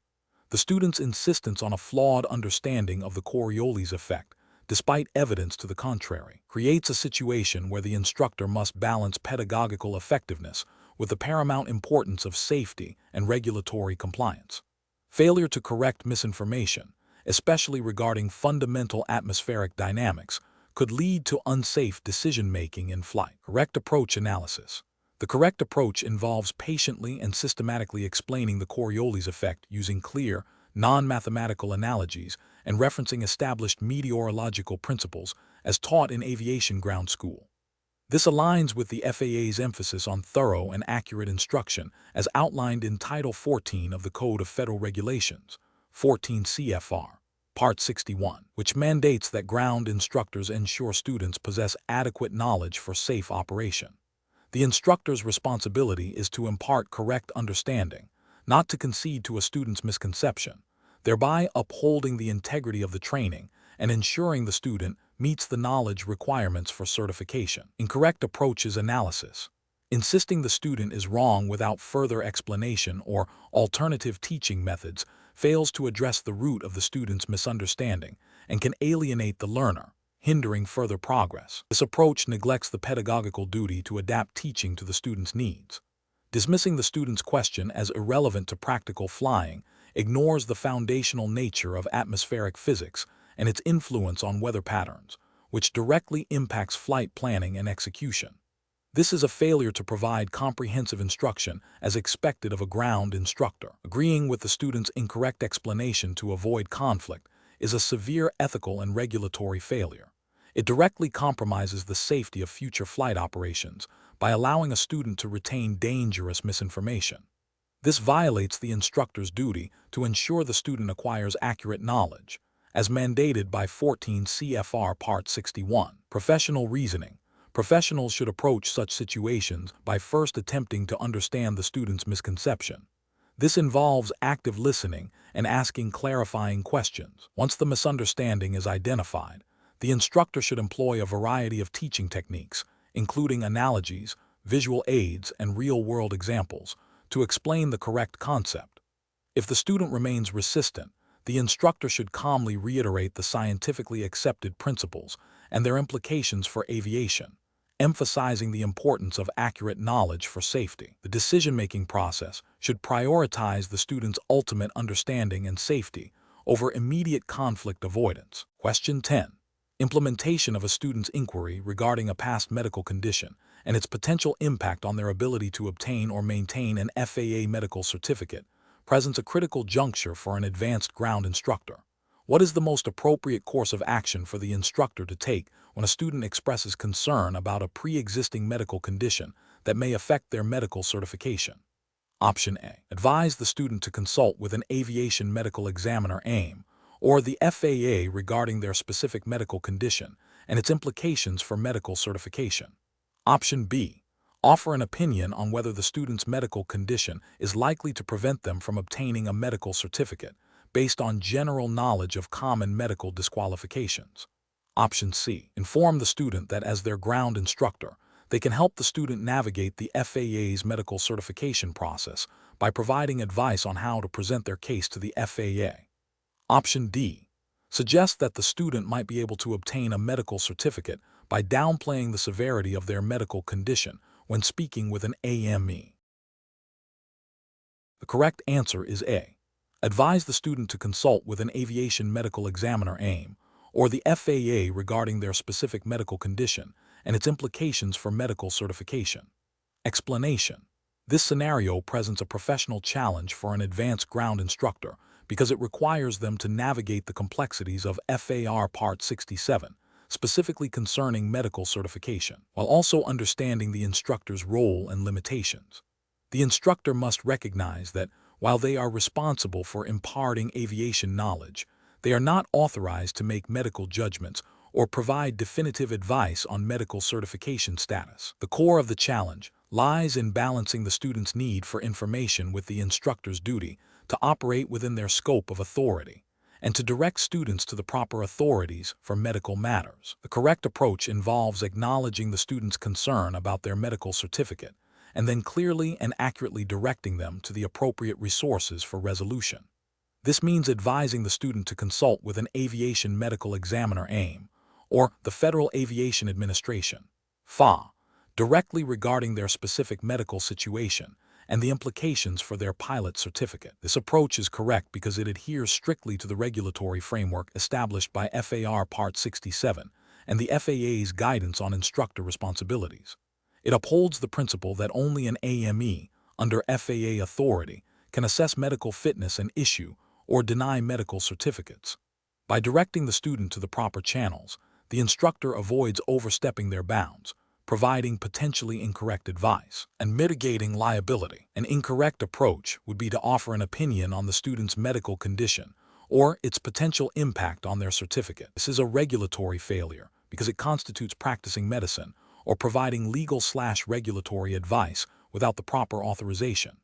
The student's insistence on a flawed understanding of the Coriolis effect, despite evidence to the contrary, creates a situation where the instructor must balance pedagogical effectiveness with the paramount importance of safety and regulatory compliance. Failure to correct misinformation, especially regarding fundamental atmospheric dynamics, could lead to unsafe decision-making in flight. Correct approach analysis. The correct approach involves patiently and systematically explaining the Coriolis effect using clear, non-mathematical analogies and referencing established meteorological principles as taught in aviation ground school. This aligns with the FAA's emphasis on thorough and accurate instruction as outlined in Title 14 of the Code of Federal Regulations, 14 CFR, Part 61, which mandates that ground instructors ensure students possess adequate knowledge for safe operation. The instructor's responsibility is to impart correct understanding, not to concede to a student's misconception, thereby upholding the integrity of the training and ensuring the student meets the knowledge requirements for certification. Incorrect approaches analysis. Insisting the student is wrong without further explanation or alternative teaching methods fails to address the root of the student's misunderstanding and can alienate the learner, hindering further progress. This approach neglects the pedagogical duty to adapt teaching to the student's needs. Dismissing the student's question as irrelevant to practical flying ignores the foundational nature of atmospheric physics and its influence on weather patterns, which directly impacts flight planning and execution. This is a failure to provide comprehensive instruction as expected of a ground instructor. Agreeing with the student's incorrect explanation to avoid conflict is a severe ethical and regulatory failure. It directly compromises the safety of future flight operations by allowing a student to retain dangerous misinformation. This violates the instructor's duty to ensure the student acquires accurate knowledge, as mandated by 14 CFR Part 61. Professional reasoning. Professionals should approach such situations by first attempting to understand the student's misconception. This involves active listening and asking clarifying questions. Once the misunderstanding is identified, the instructor should employ a variety of teaching techniques, including analogies, visual aids, and real-world examples, to explain the correct concept. If the student remains resistant, the instructor should calmly reiterate the scientifically accepted principles and their implications for aviation, emphasizing the importance of accurate knowledge for safety. The decision-making process should prioritize the student's ultimate understanding and safety over immediate conflict avoidance. Question 10. Implementation of a student's inquiry regarding a past medical condition and its potential impact on their ability to obtain or maintain an FAA medical certificate presents a critical juncture for an advanced ground instructor. What is the most appropriate course of action for the instructor to take when a student expresses concern about a pre-existing medical condition that may affect their medical certification? Option A. Advise the student to consult with an aviation medical examiner AIM or the FAA regarding their specific medical condition and its implications for medical certification. Option B. Offer an opinion on whether the student's medical condition is likely to prevent them from obtaining a medical certificate based on general knowledge of common medical disqualifications. Option C. Inform the student that as their ground instructor, they can help the student navigate the FAA's medical certification process by providing advice on how to present their case to the FAA. Option D. Suggest that the student might be able to obtain a medical certificate by downplaying the severity of their medical condition when speaking with an AME. The correct answer is A. Advise the student to consult with an aviation medical examiner AIM or the FAA regarding their specific medical condition and its implications for medical certification. Explanation. This scenario presents a professional challenge for an advanced ground instructor because it requires them to navigate the complexities of FAR Part 67, specifically concerning medical certification, while also understanding the instructor's role and limitations. The instructor must recognize that while they are responsible for imparting aviation knowledge, they are not authorized to make medical judgments or provide definitive advice on medical certification status. The core of the challenge lies in balancing the student's need for information with the instructor's duty to operate within their scope of authority and to direct students to the proper authorities for medical matters. The correct approach involves acknowledging the student's concern about their medical certificate and then clearly and accurately directing them to the appropriate resources for resolution. This means advising the student to consult with an aviation medical examiner AIM or the Federal Aviation Administration, FAA, directly regarding their specific medical situation and the implications for their pilot certificate. This approach is correct because it adheres strictly to the regulatory framework established by FAR Part 67 and the FAA's guidance on instructor responsibilities. It upholds the principle that only an AME, under FAA authority, can assess medical fitness and issue or deny medical certificates. By directing the student to the proper channels, the instructor avoids overstepping their bounds, providing potentially incorrect advice, and mitigating liability. An incorrect approach would be to offer an opinion on the student's medical condition or its potential impact on their certificate. This is a regulatory failure because it constitutes practicing medicine or providing legal/regulatory advice without the proper authorization.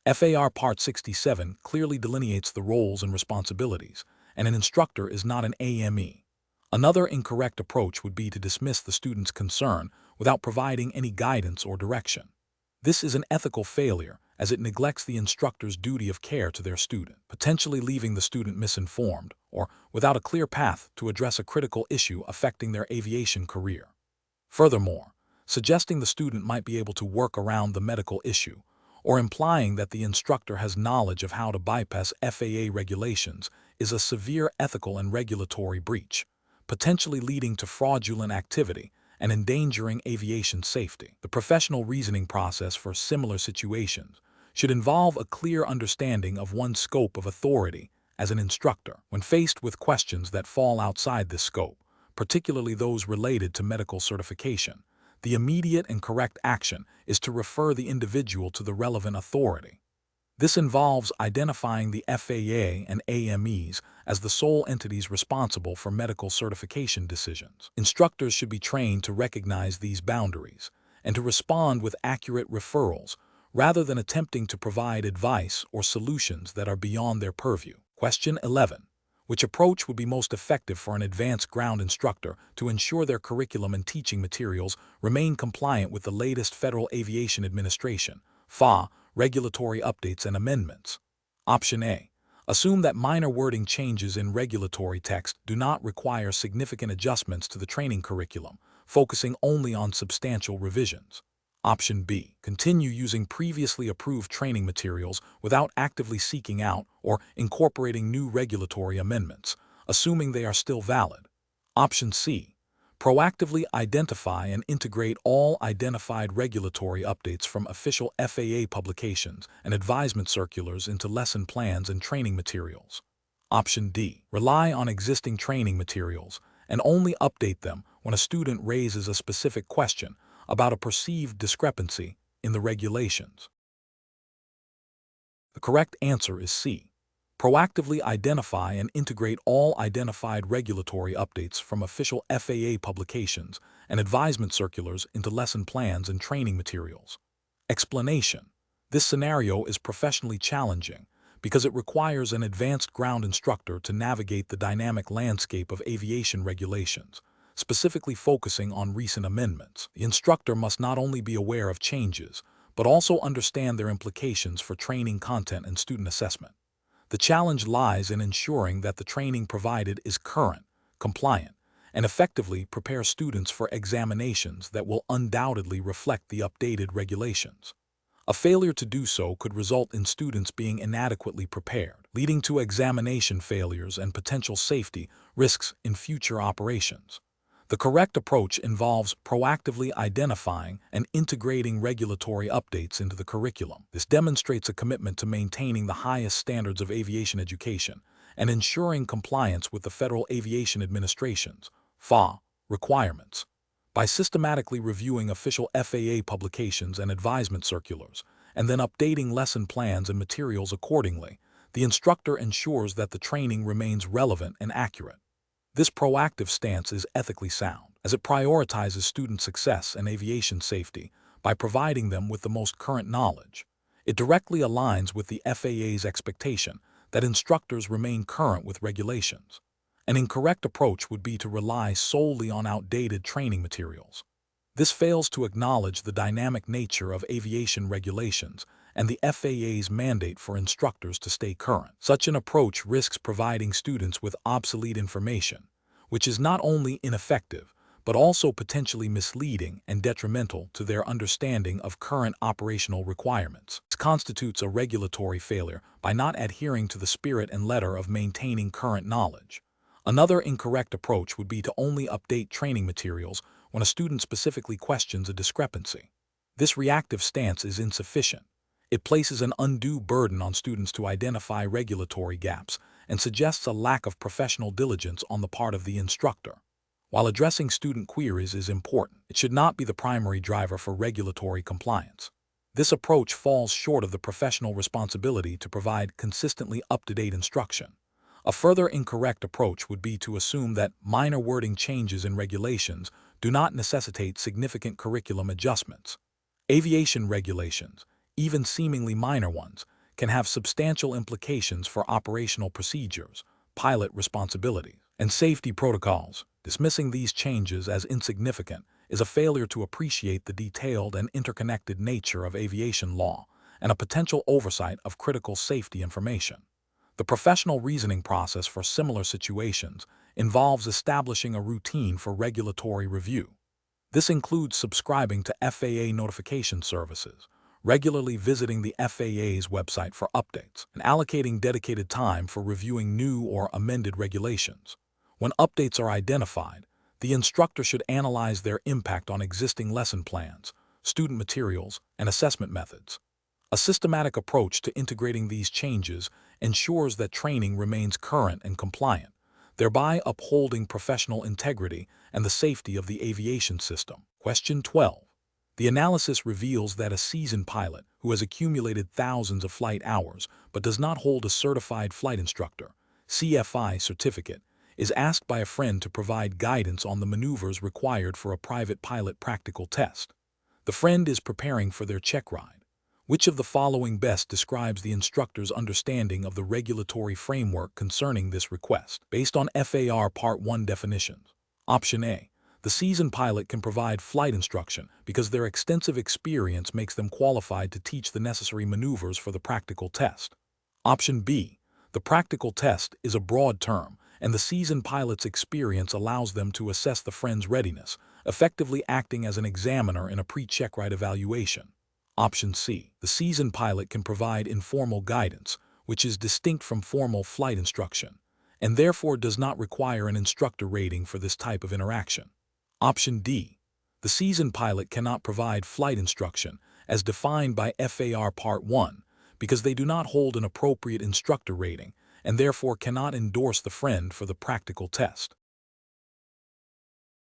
FAR Part 67 clearly delineates the roles and responsibilities, and an instructor is not an AME. Another incorrect approach would be to dismiss the student's concern without providing any guidance or direction. This is an ethical failure as it neglects the instructor's duty of care to their student, potentially leaving the student misinformed or without a clear path to address a critical issue affecting their aviation career. Furthermore, suggesting the student might be able to work around the medical issue or implying that the instructor has knowledge of how to bypass FAA regulations is a severe ethical and regulatory breach, potentially leading to fraudulent activity and endangering aviation safety. The professional reasoning process for similar situations should involve a clear understanding of one's scope of authority as an instructor. When faced with questions that fall outside this scope, particularly those related to medical certification, the immediate and correct action is to refer the individual to the relevant authority. This involves identifying the FAA and AMEs as the sole entities responsible for medical certification decisions. Instructors should be trained to recognize these boundaries and to respond with accurate referrals rather than attempting to provide advice or solutions that are beyond their purview. Question 11. Which approach would be most effective for an advanced ground instructor to ensure their curriculum and teaching materials remain compliant with the latest Federal Aviation Administration, FAA, regulatory updates and amendments? Option A. Assume that minor wording changes in regulatory text do not require significant adjustments to the training curriculum, focusing only on substantial revisions. Option B. Continue using previously approved training materials without actively seeking out or incorporating new regulatory amendments, assuming they are still valid. Option C. Proactively identify and integrate all identified regulatory updates from official FAA publications and advisement circulars into lesson plans and training materials. Option D. Rely on existing training materials and only update them when a student raises a specific question about a perceived discrepancy in the regulations. The correct answer is C. Proactively identify and integrate all identified regulatory updates from official FAA publications and advisement circulars into lesson plans and training materials. Explanation. This scenario is professionally challenging because it requires an advanced ground instructor to navigate the dynamic landscape of aviation regulations, specifically focusing on recent amendments. The instructor must not only be aware of changes, but also understand their implications for training content and student assessment. The challenge lies in ensuring that the training provided is current, compliant, and effectively prepare students for examinations that will undoubtedly reflect the updated regulations. A failure to do so could result in students being inadequately prepared, leading to examination failures and potential safety risks in future operations. The correct approach involves proactively identifying and integrating regulatory updates into the curriculum. This demonstrates a commitment to maintaining the highest standards of aviation education and ensuring compliance with the Federal Aviation Administration's FAA requirements. By systematically reviewing official FAA publications and advisement circulars, and then updating lesson plans and materials accordingly, the instructor ensures that the training remains relevant and accurate. This proactive stance is ethically sound, as it prioritizes student success and aviation safety by providing them with the most current knowledge. It directly aligns with the FAA's expectation that instructors remain current with regulations. An incorrect approach would be to rely solely on outdated training materials. This fails to acknowledge the dynamic nature of aviation regulations and the FAA's mandate for instructors to stay current. Such an approach risks providing students with obsolete information, which is not only ineffective, but also potentially misleading and detrimental to their understanding of current operational requirements. This constitutes a regulatory failure by not adhering to the spirit and letter of maintaining current knowledge. Another incorrect approach would be to only update training materials when a student specifically questions a discrepancy. This reactive stance is insufficient. It places an undue burden on students to identify regulatory gaps and suggests a lack of professional diligence on the part of the instructor. While addressing student queries is important, it should not be the primary driver for regulatory compliance. This approach falls short of the professional responsibility to provide consistently up-to-date instruction. A further incorrect approach would be to assume that minor wording changes in regulations do not necessitate significant curriculum adjustments. Aviation regulations, even seemingly minor ones, can have substantial implications for operational procedures, pilot responsibilities, and safety protocols. Dismissing these changes as insignificant is a failure to appreciate the detailed and interconnected nature of aviation law and a potential oversight of critical safety information. The professional reasoning process for similar situations involves establishing a routine for regulatory review. This includes subscribing to FAA notification services, regularly visiting the FAA's website for updates, and allocating dedicated time for reviewing new or amended regulations. When updates are identified, the instructor should analyze their impact on existing lesson plans, student materials, and assessment methods. A systematic approach to integrating these changes ensures that training remains current and compliant, thereby upholding professional integrity and the safety of the aviation system. Question 12. The analysis reveals that a seasoned pilot who has accumulated thousands of flight hours but does not hold a certified flight instructor (CFI) certificate is asked by a friend to provide guidance on the maneuvers required for a private pilot practical test. The friend is preparing for their check ride. Which of the following best describes the instructor's understanding of the regulatory framework concerning this request, based on FAR Part 1 definitions? Option A. The seasoned pilot can provide flight instruction because their extensive experience makes them qualified to teach the necessary maneuvers for the practical test. Option B. The practical test is a broad term, and the seasoned pilot's experience allows them to assess the friend's readiness, effectively acting as an examiner in a pre-check ride evaluation. Option C. The seasoned pilot can provide informal guidance, which is distinct from formal flight instruction, and therefore does not require an instructor rating for this type of interaction. Option D. The seasoned pilot cannot provide flight instruction as defined by FAR Part 1 because they do not hold an appropriate instructor rating and therefore cannot endorse the friend for the practical test.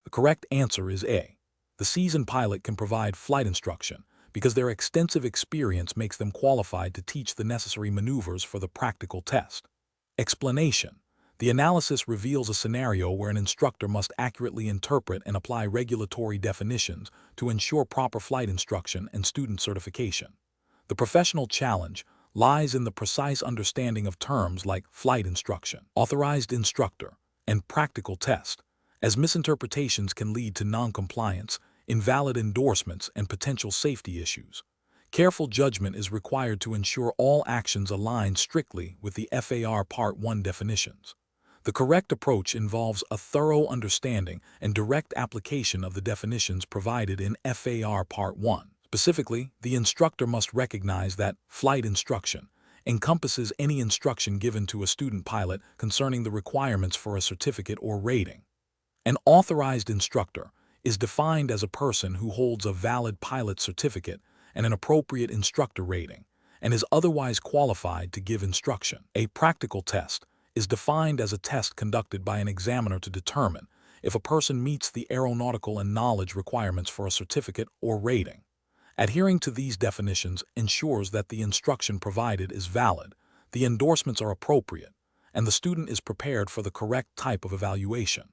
The correct answer is A. The seasoned pilot can provide flight instruction because their extensive experience makes them qualified to teach the necessary maneuvers for the practical test. Explanation. The analysis reveals a scenario where an instructor must accurately interpret and apply regulatory definitions to ensure proper flight instruction and student certification. The professional challenge lies in the precise understanding of terms like flight instruction, authorized instructor, and practical test, as misinterpretations can lead to noncompliance, invalid endorsements, and potential safety issues. Careful judgment is required to ensure all actions align strictly with the FAR Part 1 definitions. The correct approach involves a thorough understanding and direct application of the definitions provided in FAR Part 1. Specifically, the instructor must recognize that flight instruction encompasses any instruction given to a student pilot concerning the requirements for a certificate or rating. An authorized instructor is defined as a person who holds a valid pilot certificate and an appropriate instructor rating, and is otherwise qualified to give instruction. A practical test is defined as a test conducted by an examiner to determine if a person meets the aeronautical and knowledge requirements for a certificate or rating. Adhering to these definitions ensures that the instruction provided is valid, the endorsements are appropriate, and the student is prepared for the correct type of evaluation.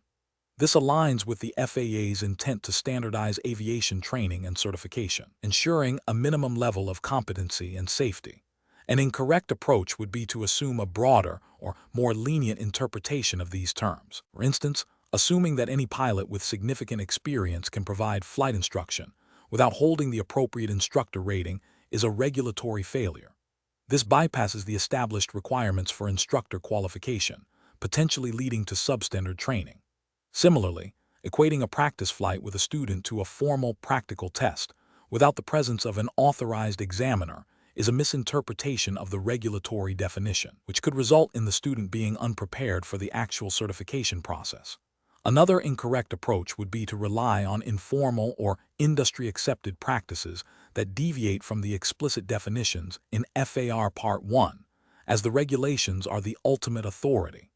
This aligns with the FAA's intent to standardize aviation training and certification, ensuring a minimum level of competency and safety. An incorrect approach would be to assume a broader or more lenient interpretation of these terms. For instance, assuming that any pilot with significant experience can provide flight instruction without holding the appropriate instructor rating is a regulatory failure. This bypasses the established requirements for instructor qualification, potentially leading to substandard training. Similarly, equating a practice flight with a student to a formal practical test without the presence of an authorized examiner is a misinterpretation of the regulatory definition, which could result in the student being unprepared for the actual certification process. Another incorrect approach would be to rely on informal or industry-accepted practices that deviate from the explicit definitions in FAR Part 1, as the regulations are the ultimate authority.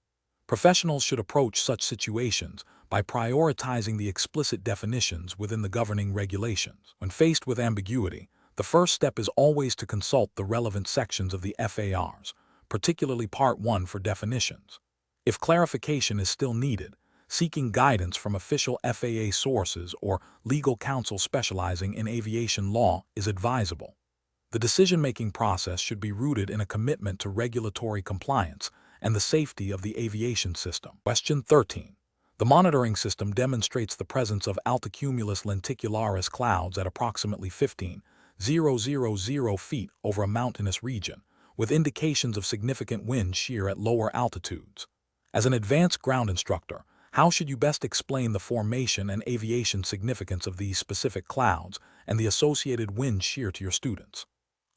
Professionals should approach such situations by prioritizing the explicit definitions within the governing regulations. When faced with ambiguity, the first step is always to consult the relevant sections of the FARs, particularly Part 1 for definitions. If clarification is still needed, seeking guidance from official FAA sources or legal counsel specializing in aviation law is advisable. The decision-making process should be rooted in a commitment to regulatory compliance and the safety of the aviation system. Question 13. The monitoring system demonstrates the presence of altocumulus lenticularis clouds at approximately 15,000 feet over a mountainous region, with indications of significant wind shear at lower altitudes. As an advanced ground instructor, how should you best explain the formation and aviation significance of these specific clouds and the associated wind shear to your students?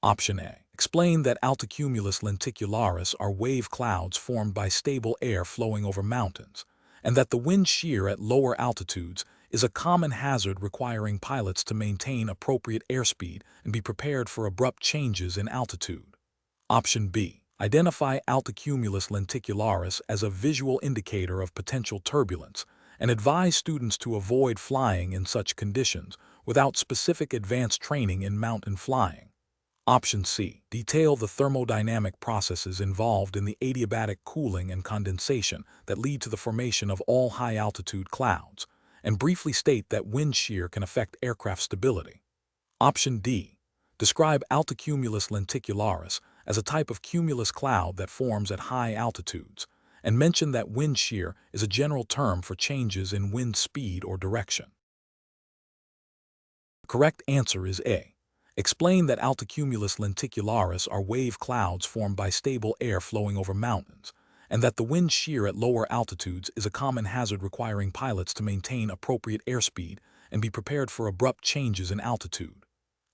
Option A. Explain that altocumulus lenticularis are wave clouds formed by stable air flowing over mountains, and that the wind shear at lower altitudes is a common hazard requiring pilots to maintain appropriate airspeed and be prepared for abrupt changes in altitude. Option B. Identify altocumulus lenticularis as a visual indicator of potential turbulence and advise students to avoid flying in such conditions without specific advanced training in mountain flying. Option C. Detail the thermodynamic processes involved in the adiabatic cooling and condensation that lead to the formation of all high-altitude clouds, and briefly state that wind shear can affect aircraft stability. Option D. Describe altocumulus lenticularis as a type of cumulus cloud that forms at high altitudes, and mention that wind shear is a general term for changes in wind speed or direction. The correct answer is A. Explain that altocumulus lenticularis are wave clouds formed by stable air flowing over mountains, and that the wind shear at lower altitudes is a common hazard requiring pilots to maintain appropriate airspeed and be prepared for abrupt changes in altitude.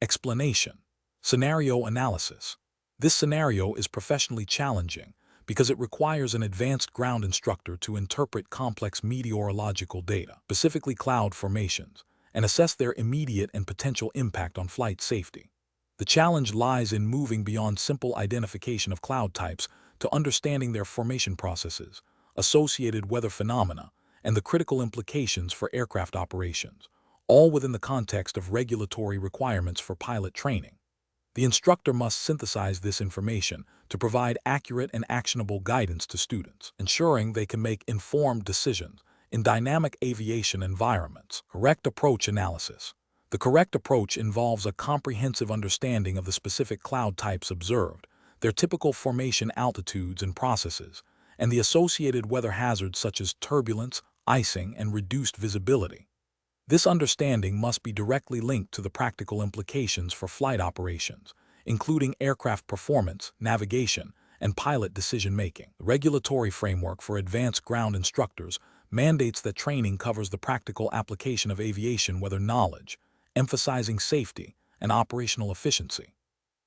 Explanation. Scenario analysis. This scenario is professionally challenging because it requires an advanced ground instructor to interpret complex meteorological data, specifically cloud formations, and assess their immediate and potential impact on flight safety. The challenge lies in moving beyond simple identification of cloud types to understanding their formation processes, associated weather phenomena, and the critical implications for aircraft operations, all within the context of regulatory requirements for pilot training. The instructor must synthesize this information to provide accurate and actionable guidance to students, ensuring they can make informed decisions in dynamic aviation environments. Correct approach analysis. The correct approach involves a comprehensive understanding of the specific cloud types observed, their typical formation altitudes and processes, and the associated weather hazards such as turbulence, icing, and reduced visibility. This understanding must be directly linked to the practical implications for flight operations, including aircraft performance, navigation, and pilot decision-making. The regulatory framework for advanced ground instructors mandates that training covers the practical application of aviation weather knowledge, emphasizing safety and operational efficiency.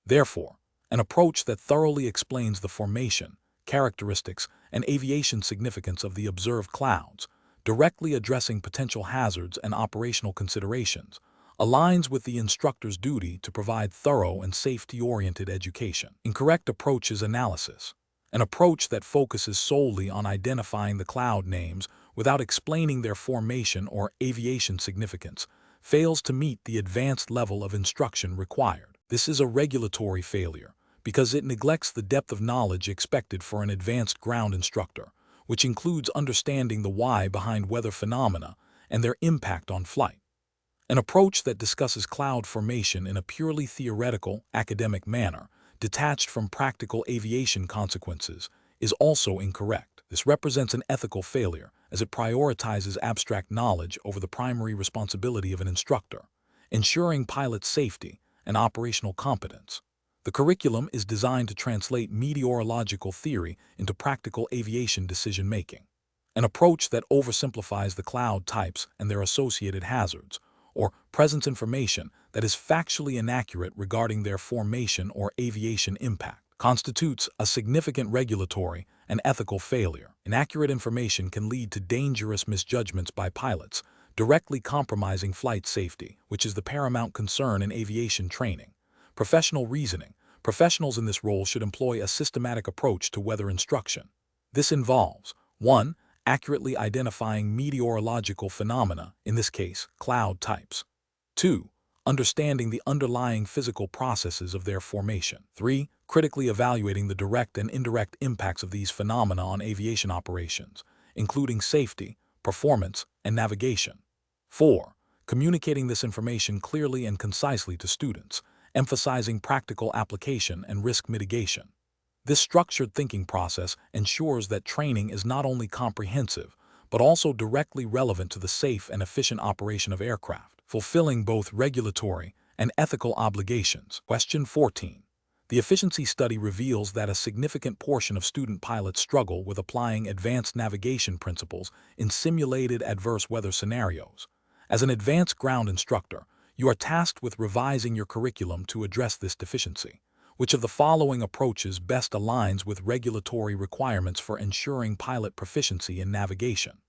Therefore, an approach that thoroughly explains the formation, characteristics, and aviation significance of the observed clouds, directly addressing potential hazards and operational considerations, aligns with the instructor's duty to provide thorough and safety-oriented education. Incorrect approach is analysis. An approach that focuses solely on identifying the cloud names without explaining their formation or aviation significance fails to meet the advanced level of instruction required. This is a regulatory failure because it neglects the depth of knowledge expected for an advanced ground instructor, which includes understanding the why behind weather phenomena and their impact on flight. An approach that discusses cloud formation in a purely theoretical, academic manner, detached from practical aviation consequences, is also incorrect. This represents an ethical failure, as it prioritizes abstract knowledge over the primary responsibility of an instructor, ensuring pilot safety and operational competence. The curriculum is designed to translate meteorological theory into practical aviation decision-making. An approach that oversimplifies the cloud types and their associated hazards, or presents information that is factually inaccurate regarding their formation or aviation impact, constitutes a significant regulatory and ethical failure. Inaccurate information can lead to dangerous misjudgments by pilots, directly compromising flight safety, which is the paramount concern in aviation training. Professional reasoning. Professionals in this role should employ a systematic approach to weather instruction. This involves 1. Accurately identifying meteorological phenomena, in this case, cloud types. 2. Understanding the underlying physical processes of their formation. 3. Critically evaluating the direct and indirect impacts of these phenomena on aviation operations, including safety, performance, and navigation. 4. Communicating this information clearly and concisely to students, emphasizing practical application and risk mitigation. This structured thinking process ensures that training is not only comprehensive, but also directly relevant to the safe and efficient operation of aircraft, fulfilling both regulatory and ethical obligations. Question 14. The efficiency study reveals that a significant portion of student pilots struggle with applying advanced navigation principles in simulated adverse weather scenarios. As an advanced ground instructor, you are tasked with revising your curriculum to address this deficiency. Which of the following approaches best aligns with regulatory requirements for ensuring pilot proficiency in navigation?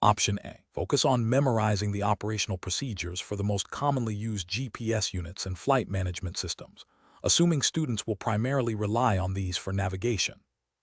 Option A. Focus on memorizing the operational procedures for the most commonly used GPS units and flight management systems, assuming students will primarily rely on these for navigation.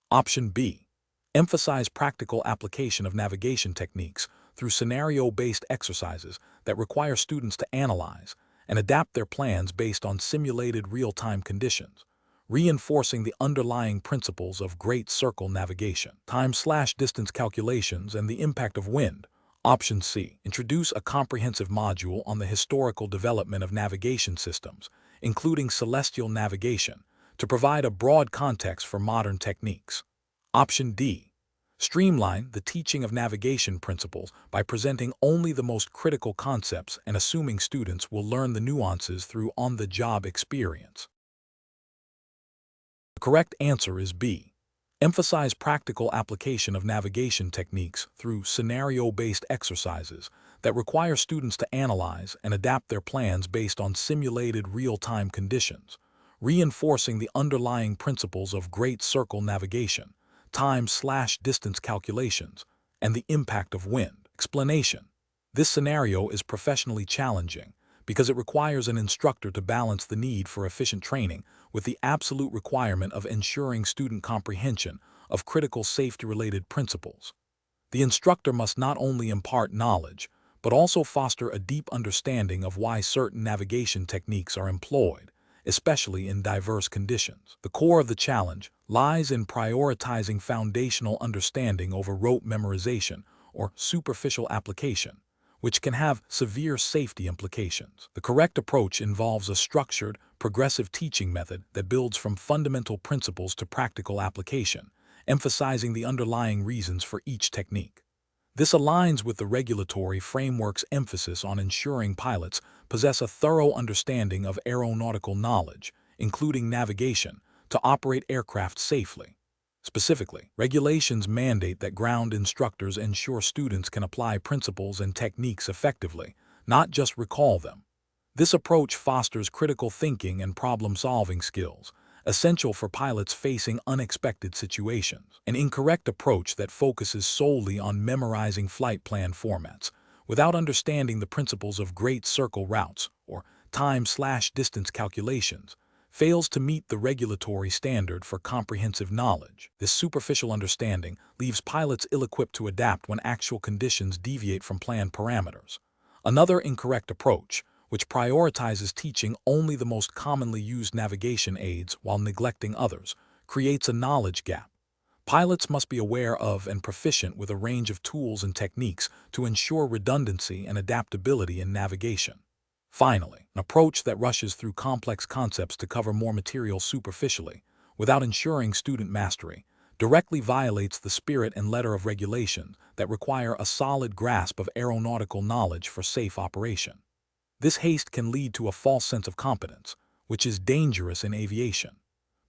Option B. Emphasize practical application of navigation techniques through scenario-based exercises that require students to analyze and adapt their plans based on simulated real-time conditions, reinforcing the underlying principles of great circle navigation, time/distance calculations, and the impact of wind. Option C. Introduce a comprehensive module on the historical development of navigation systems, including celestial navigation, to provide a broad context for modern techniques. Option D. Streamline the teaching of navigation principles by presenting only the most critical concepts and assuming students will learn the nuances through on-the-job experience. The correct answer is B. Emphasize practical application of navigation techniques through scenario-based exercises that require students to analyze and adapt their plans based on simulated real-time conditions, reinforcing the underlying principles of great circle navigation, time/distance calculations, and the impact of wind. Explanation. This scenario is professionally challenging because it requires an instructor to balance the need for efficient training with the absolute requirement of ensuring student comprehension of critical safety-related principles. The instructor must not only impart knowledge, but also foster a deep understanding of why certain navigation techniques are employed, especially in diverse conditions. The core of the challenge lies in prioritizing foundational understanding over rote memorization or superficial application, which can have severe safety implications. The correct approach involves a structured, progressive teaching method that builds from fundamental principles to practical application, emphasizing the underlying reasons for each technique. This aligns with the regulatory framework's emphasis on ensuring pilots possess a thorough understanding of aeronautical knowledge, including navigation, to operate aircraft safely. Specifically, regulations mandate that ground instructors ensure students can apply principles and techniques effectively, not just recall them. This approach fosters critical thinking and problem-solving skills, essential for pilots facing unexpected situations. An incorrect approach that focuses solely on memorizing flight plan formats, without understanding the principles of great circle routes or time/distance calculations, fails to meet the regulatory standard for comprehensive knowledge. This superficial understanding leaves pilots ill-equipped to adapt when actual conditions deviate from planned parameters. Another incorrect approach, which prioritizes teaching only the most commonly used navigation aids while neglecting others, creates a knowledge gap. Pilots must be aware of and proficient with a range of tools and techniques to ensure redundancy and adaptability in navigation. Finally, an approach that rushes through complex concepts to cover more material superficially, without ensuring student mastery, directly violates the spirit and letter of regulations that require a solid grasp of aeronautical knowledge for safe operation. This haste can lead to a false sense of competence, which is dangerous in aviation.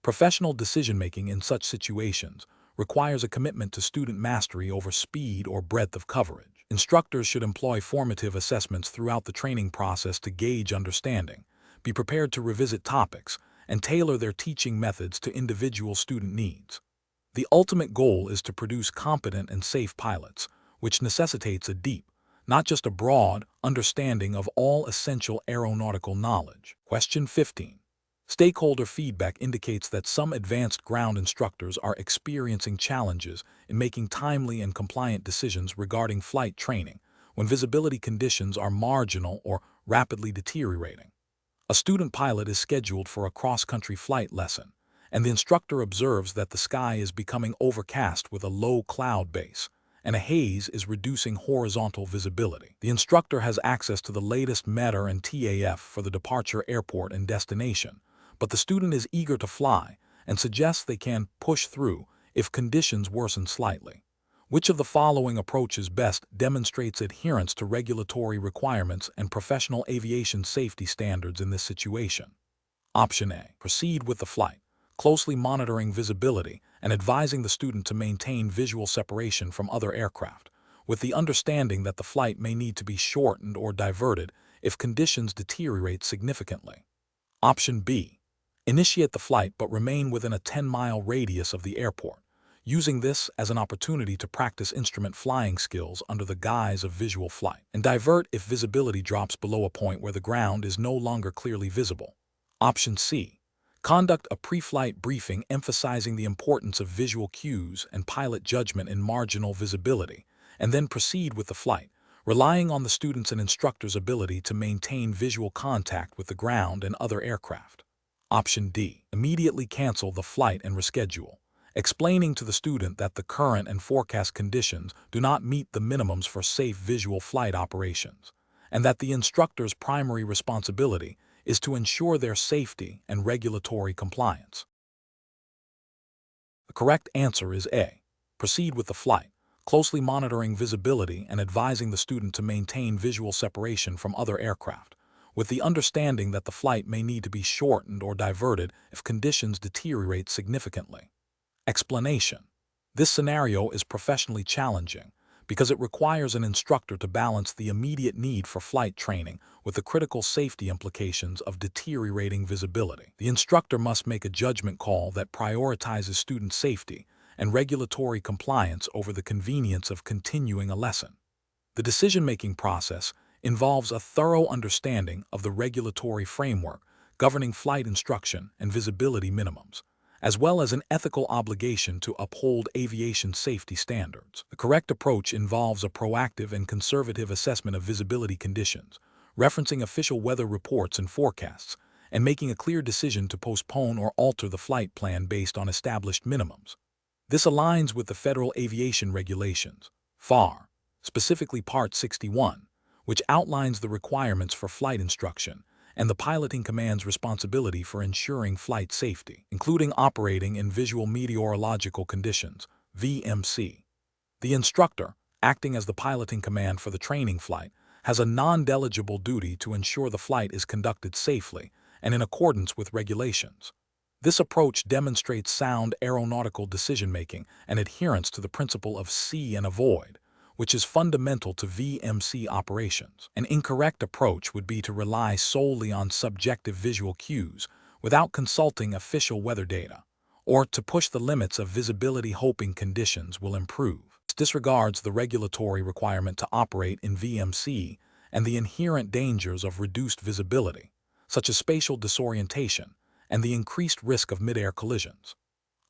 Professional decision-making in such situations requires a commitment to student mastery over speed or breadth of coverage. Instructors should employ formative assessments throughout the training process to gauge understanding, be prepared to revisit topics, and tailor their teaching methods to individual student needs. The ultimate goal is to produce competent and safe pilots, which necessitates a deep, not just a broad, understanding of all essential aeronautical knowledge. Question 15. Stakeholder feedback indicates that some advanced ground instructors are experiencing challenges in making timely and compliant decisions regarding flight training when visibility conditions are marginal or rapidly deteriorating. A student pilot is scheduled for a cross-country flight lesson, and the instructor observes that the sky is becoming overcast with a low cloud base, and a haze is reducing horizontal visibility. The instructor has access to the latest METR and TAF for the departure airport and destination, but the student is eager to fly and suggests they can push through if conditions worsen slightly. Which of the following approaches best demonstrates adherence to regulatory requirements and professional aviation safety standards in this situation? Option A. Proceed with the flight, closely monitoring visibility and advising the student to maintain visual separation from other aircraft, with the understanding that the flight may need to be shortened or diverted if conditions deteriorate significantly. Option B. Initiate the flight but remain within a 10-mile radius of the airport, using this as an opportunity to practice instrument flying skills under the guise of visual flight, and divert if visibility drops below a point where the ground is no longer clearly visible. Option C. Conduct a pre-flight briefing emphasizing the importance of visual cues and pilot judgment in marginal visibility, and then proceed with the flight, relying on the student's and instructor's ability to maintain visual contact with the ground and other aircraft. Option D. Immediately cancel the flight and reschedule, explaining to the student that the current and forecast conditions do not meet the minimums for safe visual flight operations, and that the instructor's primary responsibility is to ensure their safety and regulatory compliance. The correct answer is A. Proceed with the flight, closely monitoring visibility and advising the student to maintain visual separation from other aircraft, with the understanding that the flight may need to be shortened or diverted if conditions deteriorate significantly. Explanation. This scenario is professionally challenging because it requires an instructor to balance the immediate need for flight training with the critical safety implications of deteriorating visibility. The instructor must make a judgment call that prioritizes student safety and regulatory compliance over the convenience of continuing a lesson. The decision-making process involves a thorough understanding of the regulatory framework governing flight instruction and visibility minimums, as well as an ethical obligation to uphold aviation safety standards. The correct approach involves a proactive and conservative assessment of visibility conditions, referencing official weather reports and forecasts, and making a clear decision to postpone or alter the flight plan based on established minimums. This aligns with the Federal Aviation Regulations, FAR, specifically Part 61, which outlines the requirements for flight instruction and the piloting command's responsibility for ensuring flight safety, including operating in visual meteorological conditions, VMC. The instructor, acting as the piloting command for the training flight, has a non-delegible duty to ensure the flight is conducted safely and in accordance with regulations. This approach demonstrates sound aeronautical decision-making and adherence to the principle of see and avoid, which is fundamental to VMC operations. An incorrect approach would be to rely solely on subjective visual cues without consulting official weather data, or to push the limits of visibility hoping conditions will improve. This disregards the regulatory requirement to operate in VMC and the inherent dangers of reduced visibility, such as spatial disorientation and the increased risk of mid-air collisions.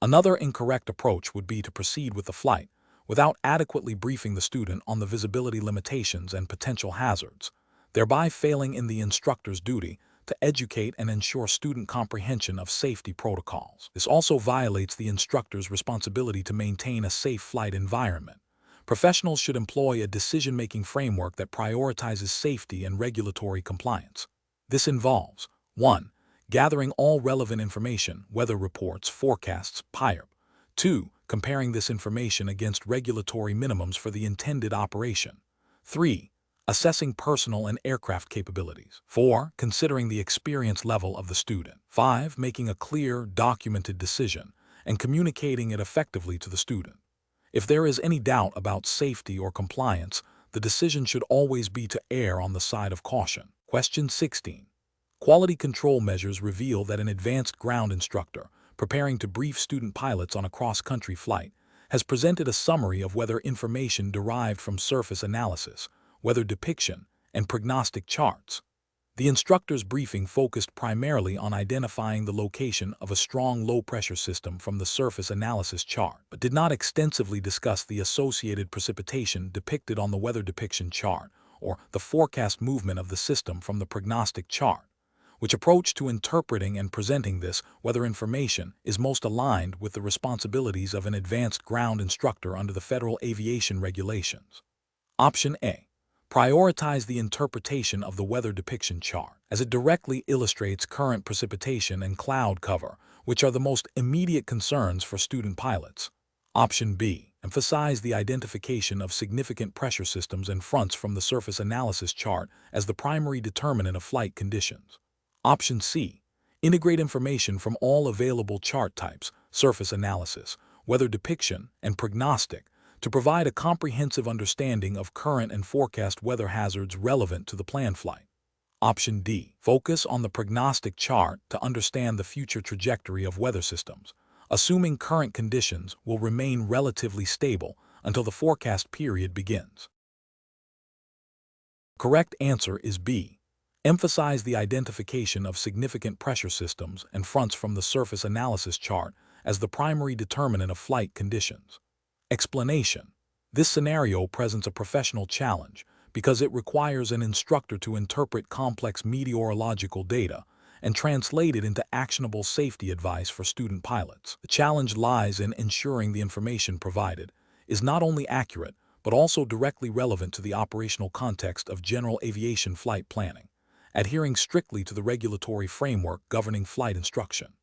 Another incorrect approach would be to proceed with the flight without adequately briefing the student on the visibility limitations and potential hazards, thereby failing in the instructor's duty to educate and ensure student comprehension of safety protocols. This also violates the instructor's responsibility to maintain a safe flight environment. Professionals should employ a decision-making framework that prioritizes safety and regulatory compliance. This involves 1. Gathering all relevant information, weather reports, forecasts, PIRB. 2. Comparing this information against regulatory minimums for the intended operation. 3. Assessing personal and aircraft capabilities. 4. Considering the experience level of the student. 5. Making a clear, documented decision and communicating it effectively to the student. If there is any doubt about safety or compliance, the decision should always be to err on the side of caution. Question 16. Quality control measures reveal that an advanced ground instructor, preparing to brief student pilots on a cross-country flight, has presented a summary of weather information derived from surface analysis, weather depiction, and prognostic charts. The instructor's briefing focused primarily on identifying the location of a strong low-pressure system from the surface analysis chart, but did not extensively discuss the associated precipitation depicted on the weather depiction chart or the forecast movement of the system from the prognostic chart. Which approach to interpreting and presenting this weather information is most aligned with the responsibilities of an advanced ground instructor under the Federal Aviation Regulations. Option A. Prioritize the interpretation of the weather depiction chart, as it directly illustrates current precipitation and cloud cover, which are the most immediate concerns for student pilots. Option B. Emphasize the identification of significant pressure systems and fronts from the surface analysis chart as the primary determinant of flight conditions. Option C. Integrate information from all available chart types, surface analysis, weather depiction, and prognostic to provide a comprehensive understanding of current and forecast weather hazards relevant to the planned flight. Option D. Focus on the prognostic chart to understand the future trajectory of weather systems, assuming current conditions will remain relatively stable until the forecast period begins. Correct answer is B. Emphasize the identification of significant pressure systems and fronts from the surface analysis chart as the primary determinant of flight conditions. Explanation. This scenario presents a professional challenge because it requires an instructor to interpret complex meteorological data and translate it into actionable safety advice for student pilots. The challenge lies in ensuring the information provided is not only accurate but also directly relevant to the operational context of general aviation flight planning, adhering strictly to the regulatory framework governing flight instruction.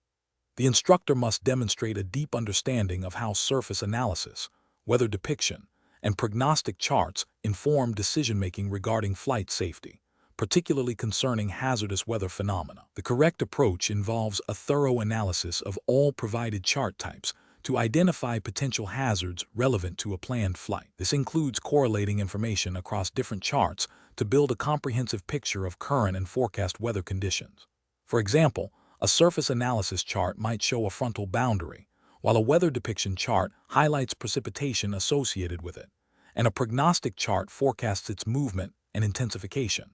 The instructor must demonstrate a deep understanding of how surface analysis, weather depiction, and prognostic charts inform decision-making regarding flight safety, particularly concerning hazardous weather phenomena. The correct approach involves a thorough analysis of all provided chart types to identify potential hazards relevant to a planned flight. This includes correlating information across different charts to build a comprehensive picture of current and forecast weather conditions. For example, a surface analysis chart might show a frontal boundary, while a weather depiction chart highlights precipitation associated with it, and a prognostic chart forecasts its movement and intensification.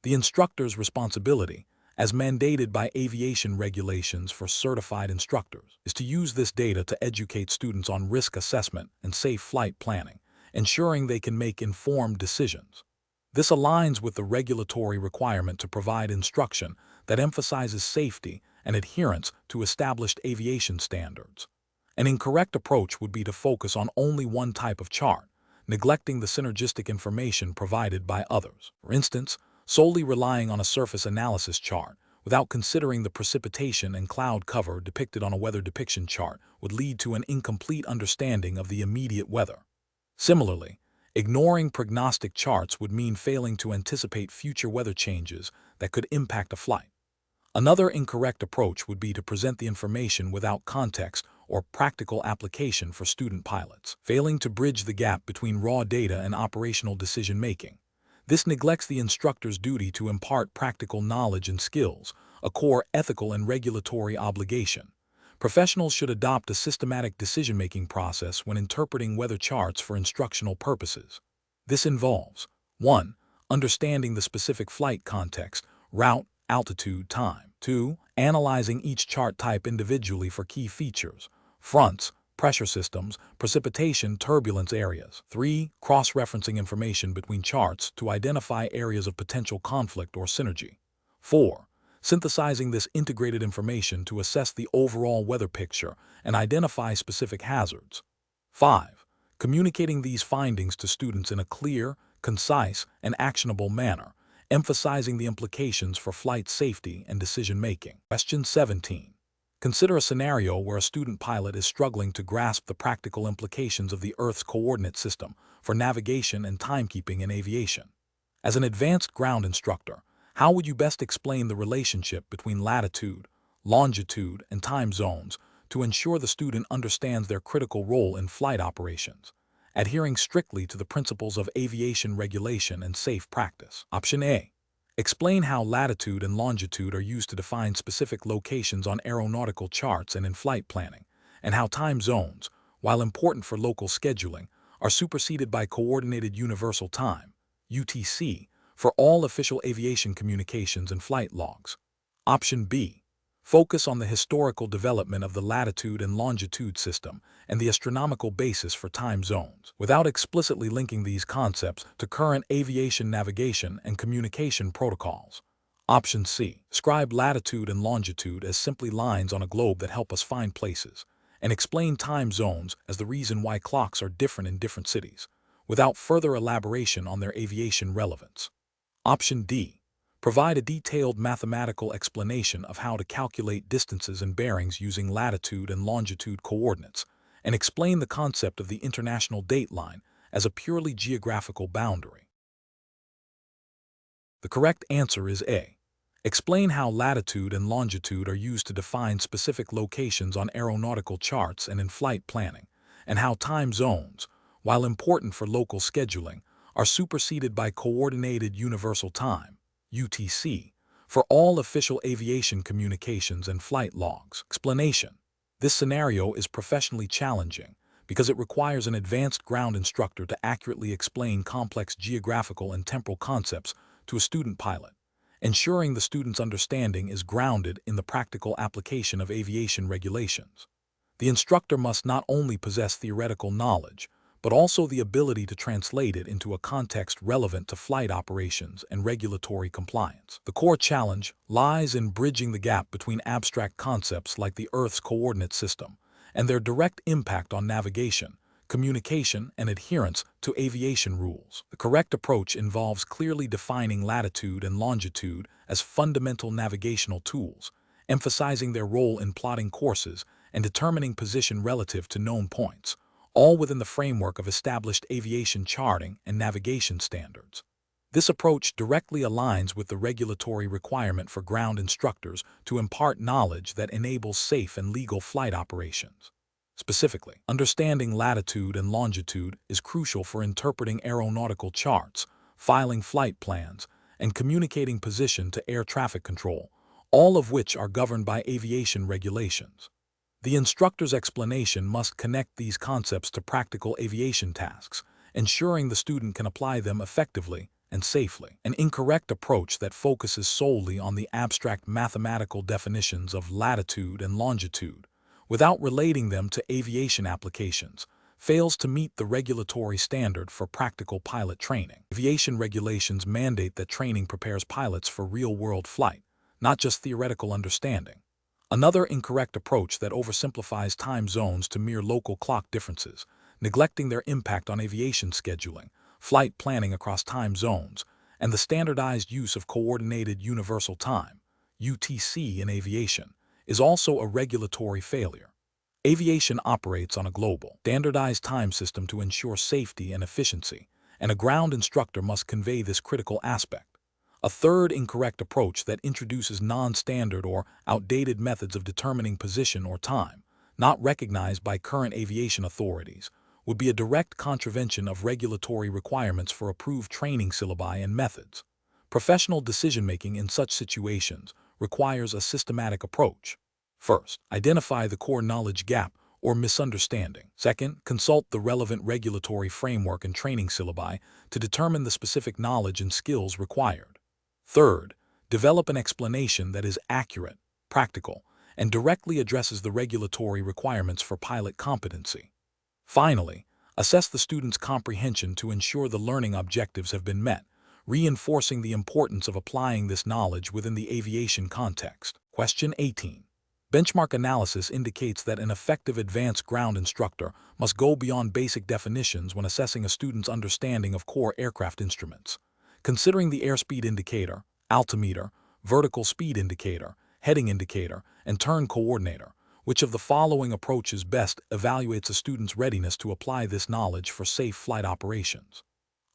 The instructor's responsibility, as mandated by aviation regulations for certified instructors, is to use this data to educate students on risk assessment and safe flight planning, ensuring they can make informed decisions. This aligns with the regulatory requirement to provide instruction that emphasizes safety and adherence to established aviation standards. An incorrect approach would be to focus on only one type of chart, neglecting the synergistic information provided by others. For instance, solely relying on a surface analysis chart without considering the precipitation and cloud cover depicted on a weather depiction chart would lead to an incomplete understanding of the immediate weather. Similarly, ignoring prognostic charts would mean failing to anticipate future weather changes that could impact a flight. Another incorrect approach would be to present the information without context or practical application for student pilots, failing to bridge the gap between raw data and operational decision-making. This neglects the instructor's duty to impart practical knowledge and skills, a core ethical and regulatory obligation. Professionals should adopt a systematic decision-making process when interpreting weather charts for instructional purposes. This involves 1. Understanding the specific flight context, route, altitude, time. 2. Analyzing each chart type individually for key features, fronts, pressure systems, precipitation, turbulence areas. 3. Cross-referencing information between charts to identify areas of potential conflict or synergy. 4. Synthesizing this integrated information to assess the overall weather picture and identify specific hazards. 5. Communicating these findings to students in a clear, concise, and actionable manner, emphasizing the implications for flight safety and decision-making. Question 17. Consider a scenario where a student pilot is struggling to grasp the practical implications of the Earth's coordinate system for navigation and timekeeping in aviation. As an advanced ground instructor, how would you best explain the relationship between latitude, longitude, and time zones to ensure the student understands their critical role in flight operations, adhering strictly to the principles of aviation regulation and safe practice? Option A. Explain how latitude and longitude are used to define specific locations on aeronautical charts and in flight planning, and how time zones, while important for local scheduling, are superseded by Coordinated Universal Time, UTC, for all official aviation communications and flight logs. Option B. Focus on the historical development of the latitude and longitude system and the astronomical basis for time zones, without explicitly linking these concepts to current aviation navigation and communication protocols. Option C. Describe latitude and longitude as simply lines on a globe that help us find places, and explain time zones as the reason why clocks are different in different cities, without further elaboration on their aviation relevance. Option D. Provide a detailed mathematical explanation of how to calculate distances and bearings using latitude and longitude coordinates, and explain the concept of the international dateline as a purely geographical boundary. The correct answer is A. Explain how latitude and longitude are used to define specific locations on aeronautical charts and in flight planning, and how time zones, while important for local scheduling, are superseded by Coordinated Universal Time, UTC, for all official aviation communications and flight logs. Explanation. This scenario is professionally challenging because it requires an advanced ground instructor to accurately explain complex geographical and temporal concepts to a student pilot, ensuring the student's understanding is grounded in the practical application of aviation regulations. The instructor must not only possess theoretical knowledge, but also the ability to translate it into a context relevant to flight operations and regulatory compliance. The core challenge lies in bridging the gap between abstract concepts like the Earth's coordinate system and their direct impact on navigation, communication, and adherence to aviation rules. The correct approach involves clearly defining latitude and longitude as fundamental navigational tools, emphasizing their role in plotting courses and determining position relative to known points, all within the framework of established aviation charting and navigation standards. This approach directly aligns with the regulatory requirement for ground instructors to impart knowledge that enables safe and legal flight operations. Specifically, understanding latitude and longitude is crucial for interpreting aeronautical charts, filing flight plans, and communicating position to air traffic control, all of which are governed by aviation regulations. The instructor's explanation must connect these concepts to practical aviation tasks, ensuring the student can apply them effectively and safely. An incorrect approach that focuses solely on the abstract mathematical definitions of latitude and longitude, without relating them to aviation applications, fails to meet the regulatory standard for practical pilot training. Aviation regulations mandate that training prepares pilots for real-world flight, not just theoretical understanding. Another incorrect approach that oversimplifies time zones to mere local clock differences, neglecting their impact on aviation scheduling, flight planning across time zones, and the standardized use of Coordinated Universal Time, UTC in aviation, is also a regulatory failure. Aviation operates on a global, standardized time system to ensure safety and efficiency, and a ground instructor must convey this critical aspect. A third incorrect approach that introduces non-standard or outdated methods of determining position or time, not recognized by current aviation authorities, would be a direct contravention of regulatory requirements for approved training syllabi and methods. Professional decision-making in such situations requires a systematic approach. First, identify the core knowledge gap or misunderstanding. Second, consult the relevant regulatory framework and training syllabi to determine the specific knowledge and skills required. Third, develop an explanation that is accurate, practical, and directly addresses the regulatory requirements for pilot competency. Finally, assess the student's comprehension to ensure the learning objectives have been met, reinforcing the importance of applying this knowledge within the aviation context. Question 18. Benchmark analysis indicates that an effective advanced ground instructor must go beyond basic definitions when assessing a student's understanding of core aircraft instruments. Considering the airspeed indicator, altimeter, vertical speed indicator, heading indicator, and turn coordinator, which of the following approaches best evaluates a student's readiness to apply this knowledge for safe flight operations?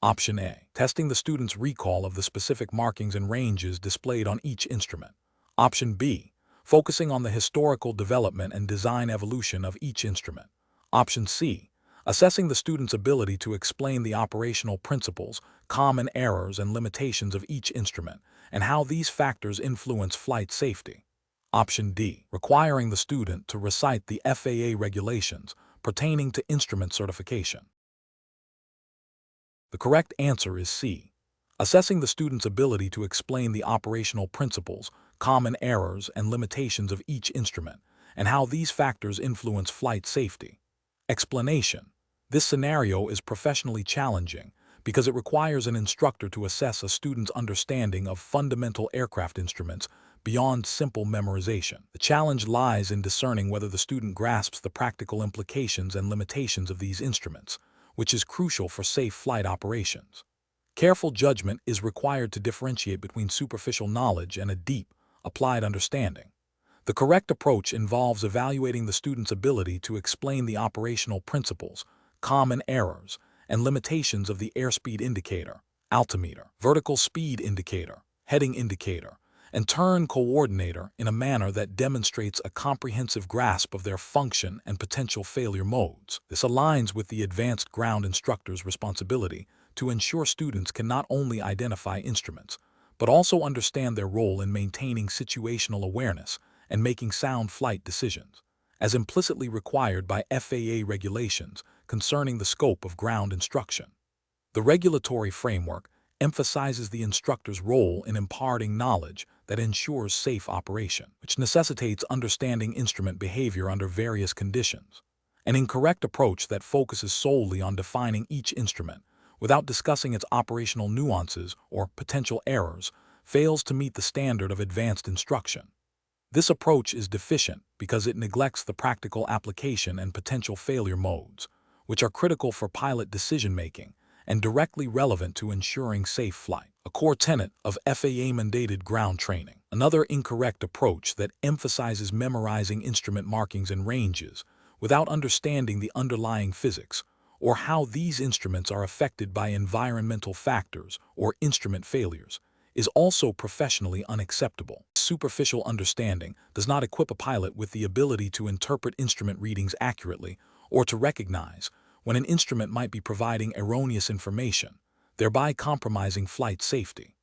Option A. Testing the student's recall of the specific markings and ranges displayed on each instrument. Option B. Focusing on the historical development and design evolution of each instrument. Option C. Assessing the student's ability to explain the operational principles, common errors, and limitations of each instrument, and how these factors influence flight safety. Option D. Requiring the student to recite the FAA regulations pertaining to instrument certification. The correct answer is C. Assessing the student's ability to explain the operational principles, common errors, and limitations of each instrument, and how these factors influence flight safety. Explanation. This scenario is professionally challenging because it requires an instructor to assess a student's understanding of fundamental aircraft instruments beyond simple memorization. The challenge lies in discerning whether the student grasps the practical implications and limitations of these instruments, which is crucial for safe flight operations. Careful judgment is required to differentiate between superficial knowledge and a deep, applied understanding. The correct approach involves evaluating the student's ability to explain the operational principles, common errors, and limitations of the airspeed indicator, altimeter, vertical speed indicator, heading indicator, and turn coordinator in a manner that demonstrates a comprehensive grasp of their function and potential failure modes. This aligns with the advanced ground instructor's responsibility to ensure students can not only identify instruments, but also understand their role in maintaining situational awareness and making sound flight decisions, as implicitly required by FAA regulations concerning the scope of ground instruction. The regulatory framework emphasizes the instructor's role in imparting knowledge that ensures safe operation, which necessitates understanding instrument behavior under various conditions. An incorrect approach that focuses solely on defining each instrument without discussing its operational nuances or potential errors fails to meet the standard of advanced instruction. This approach is deficient because it neglects the practical application and potential failure modes, which are critical for pilot decision-making and directly relevant to ensuring safe flight, a core tenet of FAA-mandated ground training. Another incorrect approach that emphasizes memorizing instrument markings and ranges without understanding the underlying physics or how these instruments are affected by environmental factors or instrument failures is also professionally unacceptable. Superficial understanding does not equip a pilot with the ability to interpret instrument readings accurately or to recognize when an instrument might be providing erroneous information, thereby compromising flight safety.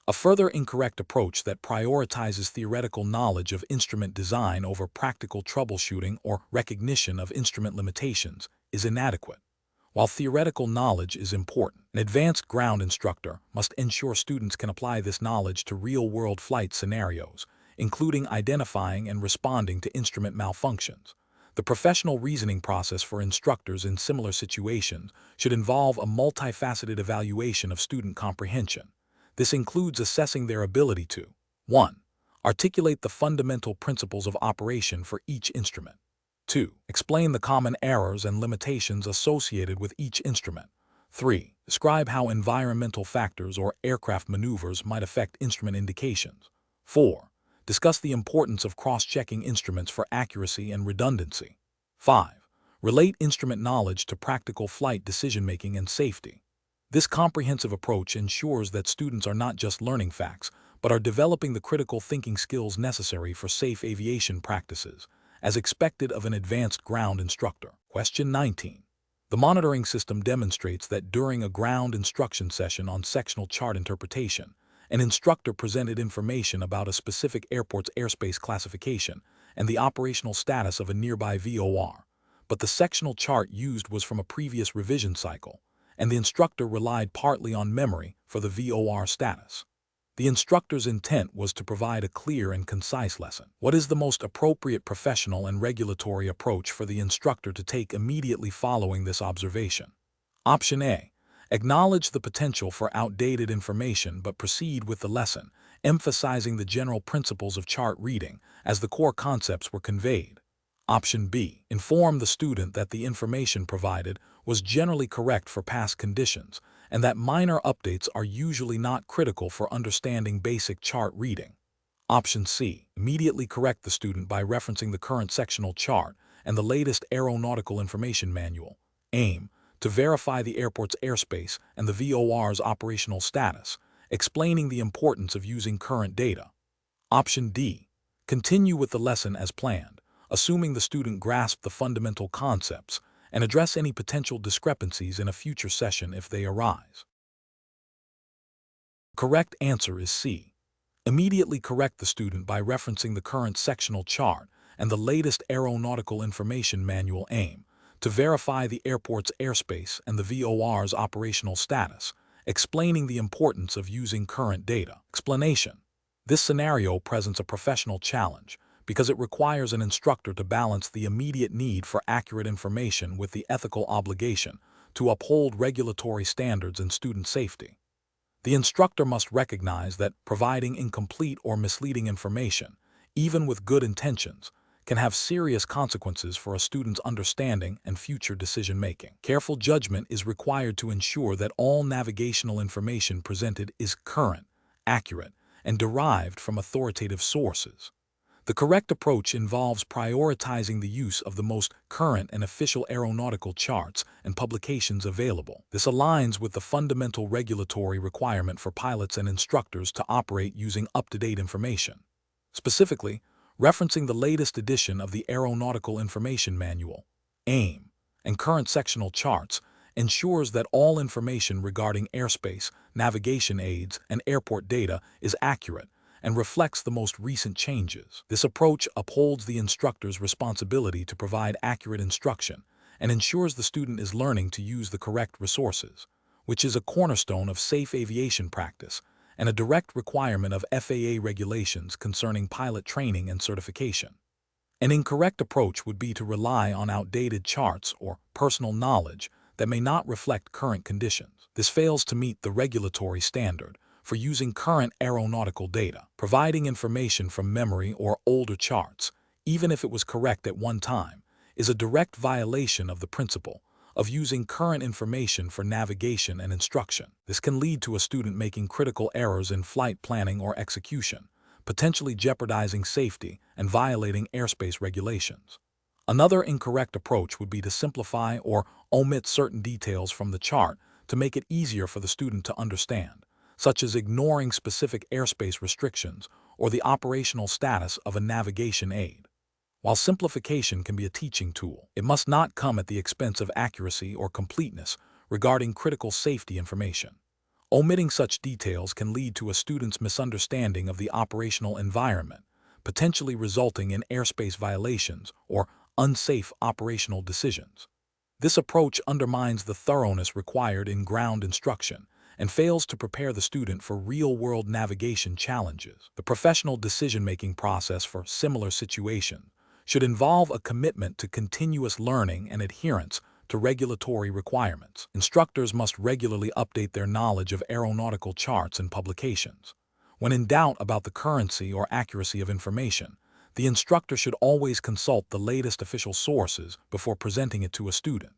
A further incorrect approach that prioritizes theoretical knowledge of instrument design over practical troubleshooting or recognition of instrument limitations is inadequate. While theoretical knowledge is important, an advanced ground instructor must ensure students can apply this knowledge to real-world flight scenarios, including identifying and responding to instrument malfunctions. The professional reasoning process for instructors in similar situations should involve a multifaceted evaluation of student comprehension. This includes assessing their ability to 1. Articulate the fundamental principles of operation for each instrument. 2. Explain the common errors and limitations associated with each instrument. 3. Describe how environmental factors or aircraft maneuvers might affect instrument indications. 4. Discuss the importance of cross-checking instruments for accuracy and redundancy. 5. Relate instrument knowledge to practical flight decision-making and safety. This comprehensive approach ensures that students are not just learning facts, but are developing the critical thinking skills necessary for safe aviation practices, as expected of an advanced ground instructor. Question 19. The monitoring system demonstrates that during a ground instruction session on sectional chart interpretation, an instructor presented information about a specific airport's airspace classification and the operational status of a nearby VOR, but the sectional chart used was from a previous revision cycle, and the instructor relied partly on memory for the VOR status. The instructor's intent was to provide a clear and concise lesson. What is the most appropriate professional and regulatory approach for the instructor to take immediately following this observation? Option A. Acknowledge the potential for outdated information but proceed with the lesson, emphasizing the general principles of chart reading as the core concepts were conveyed. Option B. Inform the student that the information provided was generally correct for past conditions and that minor updates are usually not critical for understanding basic chart reading. Option C. Immediately correct the student by referencing the current sectional chart and the latest Aeronautical Information Manual, AIM, to verify the airport's airspace and the VOR's operational status, explaining the importance of using current data. Option D. Continue with the lesson as planned, assuming the student grasped the fundamental concepts, and address any potential discrepancies in a future session if they arise. The correct answer is C. Immediately correct the student by referencing the current sectional chart and the latest Aeronautical Information Manual AIM to verify the airport's airspace and the VOR's operational status, explaining the importance of using current data. Explanation. This scenario presents a professional challenge because it requires an instructor to balance the immediate need for accurate information with the ethical obligation to uphold regulatory standards and student safety. The instructor must recognize that providing incomplete or misleading information, even with good intentions, can have serious consequences for a student's understanding and future decision-making. Careful judgment is required to ensure that all navigational information presented is current, accurate, and derived from authoritative sources. The correct approach involves prioritizing the use of the most current and official aeronautical charts and publications available. This aligns with the fundamental regulatory requirement for pilots and instructors to operate using up-to-date information. Specifically, referencing the latest edition of the Aeronautical Information Manual, AIM, and current sectional charts ensures that all information regarding airspace, navigation aids, and airport data is accurate and reflects the most recent changes. This approach upholds the instructor's responsibility to provide accurate instruction and ensures the student is learning to use the correct resources, which is a cornerstone of safe aviation practice and a direct requirement of FAA regulations concerning pilot training and certification. An incorrect approach would be to rely on outdated charts or personal knowledge that may not reflect current conditions. This fails to meet the regulatory standard for using current aeronautical data. Providing information from memory or older charts, even if it was correct at one time, is a direct violation of the principle of using current information for navigation and instruction. This can lead to a student making critical errors in flight planning or execution, potentially jeopardizing safety and violating airspace regulations. Another incorrect approach would be to simplify or omit certain details from the chart to make it easier for the student to understand, such as ignoring specific airspace restrictions or the operational status of a navigation aid. While simplification can be a teaching tool, it must not come at the expense of accuracy or completeness regarding critical safety information. Omitting such details can lead to a student's misunderstanding of the operational environment, potentially resulting in airspace violations or unsafe operational decisions. This approach undermines the thoroughness required in ground instruction and fails to prepare the student for real-world navigation challenges. The professional decision-making process for similar situations should involve a commitment to continuous learning and adherence to regulatory requirements. Instructors must regularly update their knowledge of aeronautical charts and publications. When in doubt about the currency or accuracy of information, the instructor should always consult the latest official sources before presenting it to a student.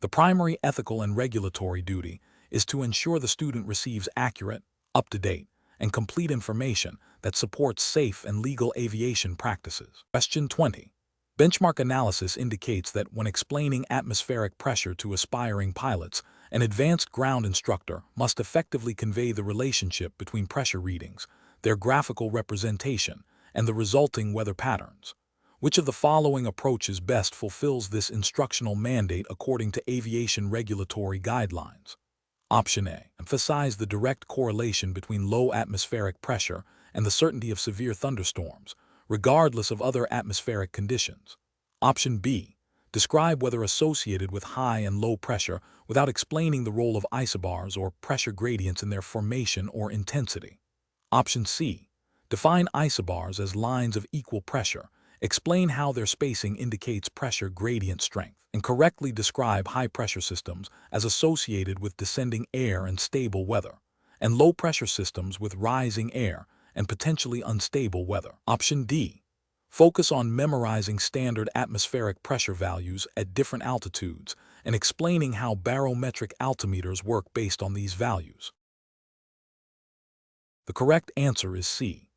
The primary ethical and regulatory duty is to ensure the student receives accurate, up-to-date, and complete information that supports safe and legal aviation practices. Question 20. Benchmark analysis indicates that when explaining atmospheric pressure to aspiring pilots, an advanced ground instructor must effectively convey the relationship between pressure readings, their graphical representation, and the resulting weather patterns. Which of the following approaches best fulfills this instructional mandate according to aviation regulatory guidelines? Option A. Emphasize the direct correlation between low atmospheric pressure and the certainty of severe thunderstorms, regardless of other atmospheric conditions. Option B. Describe weather associated with high and low pressure without explaining the role of isobars or pressure gradients in their formation or intensity. Option C. Define isobars as lines of equal pressure. Explain how their spacing indicates pressure gradient strength, and correctly describe high-pressure systems as associated with descending air and stable weather, and low-pressure systems with rising air and potentially unstable weather. Option D. Focus on memorizing standard atmospheric pressure values at different altitudes and explaining how barometric altimeters work based on these values. The correct answer is C.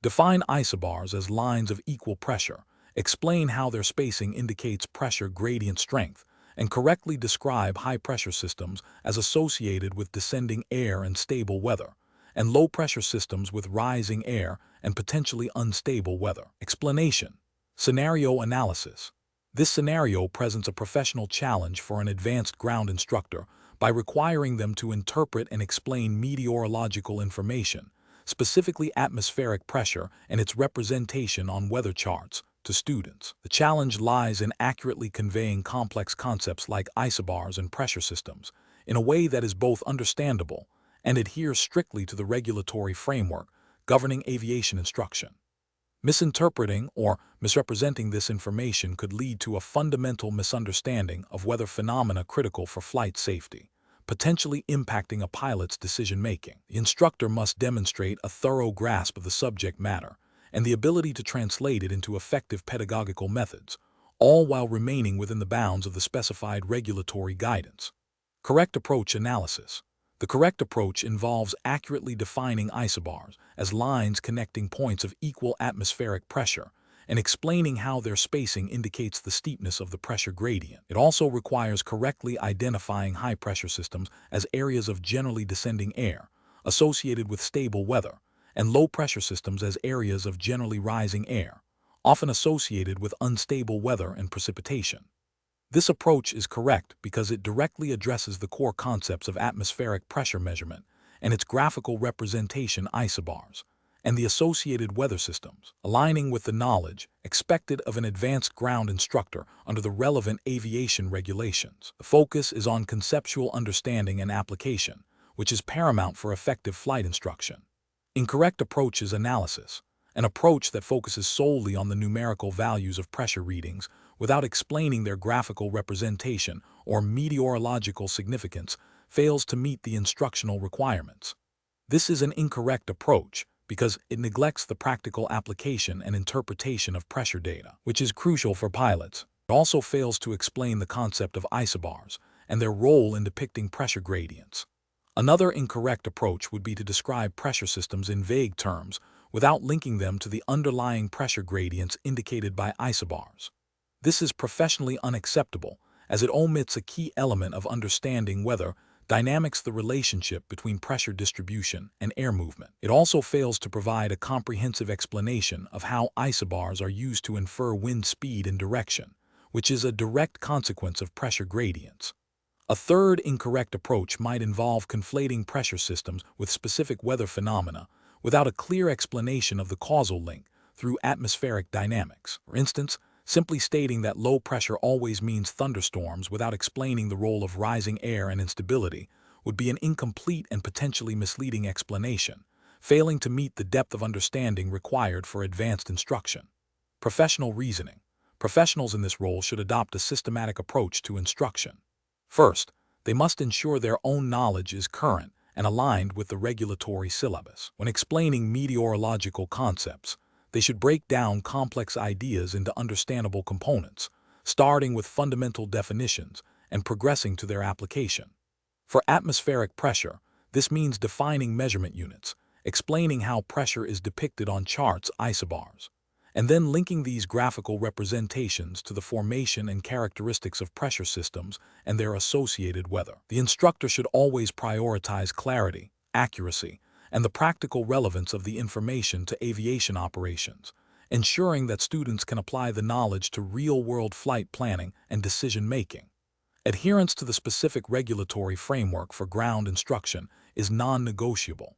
Define isobars as lines of equal pressure, explain how their spacing indicates pressure gradient strength, and correctly describe high-pressure systems as associated with descending air and stable weather, and low-pressure systems with rising air and potentially unstable weather. Explanation. Scenario analysis. This scenario presents a professional challenge for an advanced ground instructor by requiring them to interpret and explain meteorological information, specifically atmospheric pressure and its representation on weather charts, to students. The challenge lies in accurately conveying complex concepts like isobars and pressure systems in a way that is both understandable and adheres strictly to the regulatory framework governing aviation instruction. Misinterpreting or misrepresenting this information could lead to a fundamental misunderstanding of weather phenomena critical for flight safety, potentially impacting a pilot's decision-making. The instructor must demonstrate a thorough grasp of the subject matter and the ability to translate it into effective pedagogical methods, all while remaining within the bounds of the specified regulatory guidance. Correct approach analysis. The correct approach involves accurately defining isobars as lines connecting points of equal atmospheric pressure and explaining how their spacing indicates the steepness of the pressure gradient. It also requires correctly identifying high-pressure systems as areas of generally descending air, associated with stable weather, and low-pressure systems as areas of generally rising air, often associated with unstable weather and precipitation. This approach is correct because it directly addresses the core concepts of atmospheric pressure measurement and its graphical representation isobars, and the associated weather systems, aligning with the knowledge expected of an advanced ground instructor under the relevant aviation regulations. The focus is on conceptual understanding and application, which is paramount for effective flight instruction. Incorrect approach is analysis, an approach that focuses solely on the numerical values of pressure readings without explaining their graphical representation or meteorological significance, fails to meet the instructional requirements. This is an incorrect approach because it neglects the practical application and interpretation of pressure data, which is crucial for pilots. It also fails to explain the concept of isobars and their role in depicting pressure gradients. Another incorrect approach would be to describe pressure systems in vague terms without linking them to the underlying pressure gradients indicated by isobars. This is professionally unacceptable, as it omits a key element of understanding weather dynamics, the relationship between pressure distribution and air movement. It also fails to provide a comprehensive explanation of how isobars are used to infer wind speed and direction, which is a direct consequence of pressure gradients. A third incorrect approach might involve conflating pressure systems with specific weather phenomena without a clear explanation of the causal link through atmospheric dynamics. For instance, simply stating that low pressure always means thunderstorms without explaining the role of rising air and instability would be an incomplete and potentially misleading explanation, failing to meet the depth of understanding required for advanced instruction. Professional reasoning. Professionals in this role should adopt a systematic approach to instruction. First, they must ensure their own knowledge is current and aligned with the regulatory syllabus. When explaining meteorological concepts, they should break down complex ideas into understandable components, starting with fundamental definitions and progressing to their application. For atmospheric pressure, this means defining measurement units, explaining how pressure is depicted on charts, isobars, and then linking these graphical representations to the formation and characteristics of pressure systems and their associated weather. The instructor should always prioritize clarity, accuracy, and the practical relevance of the information to aviation operations, ensuring that students can apply the knowledge to real-world flight planning and decision-making. Adherence to the specific regulatory framework for ground instruction is non-negotiable.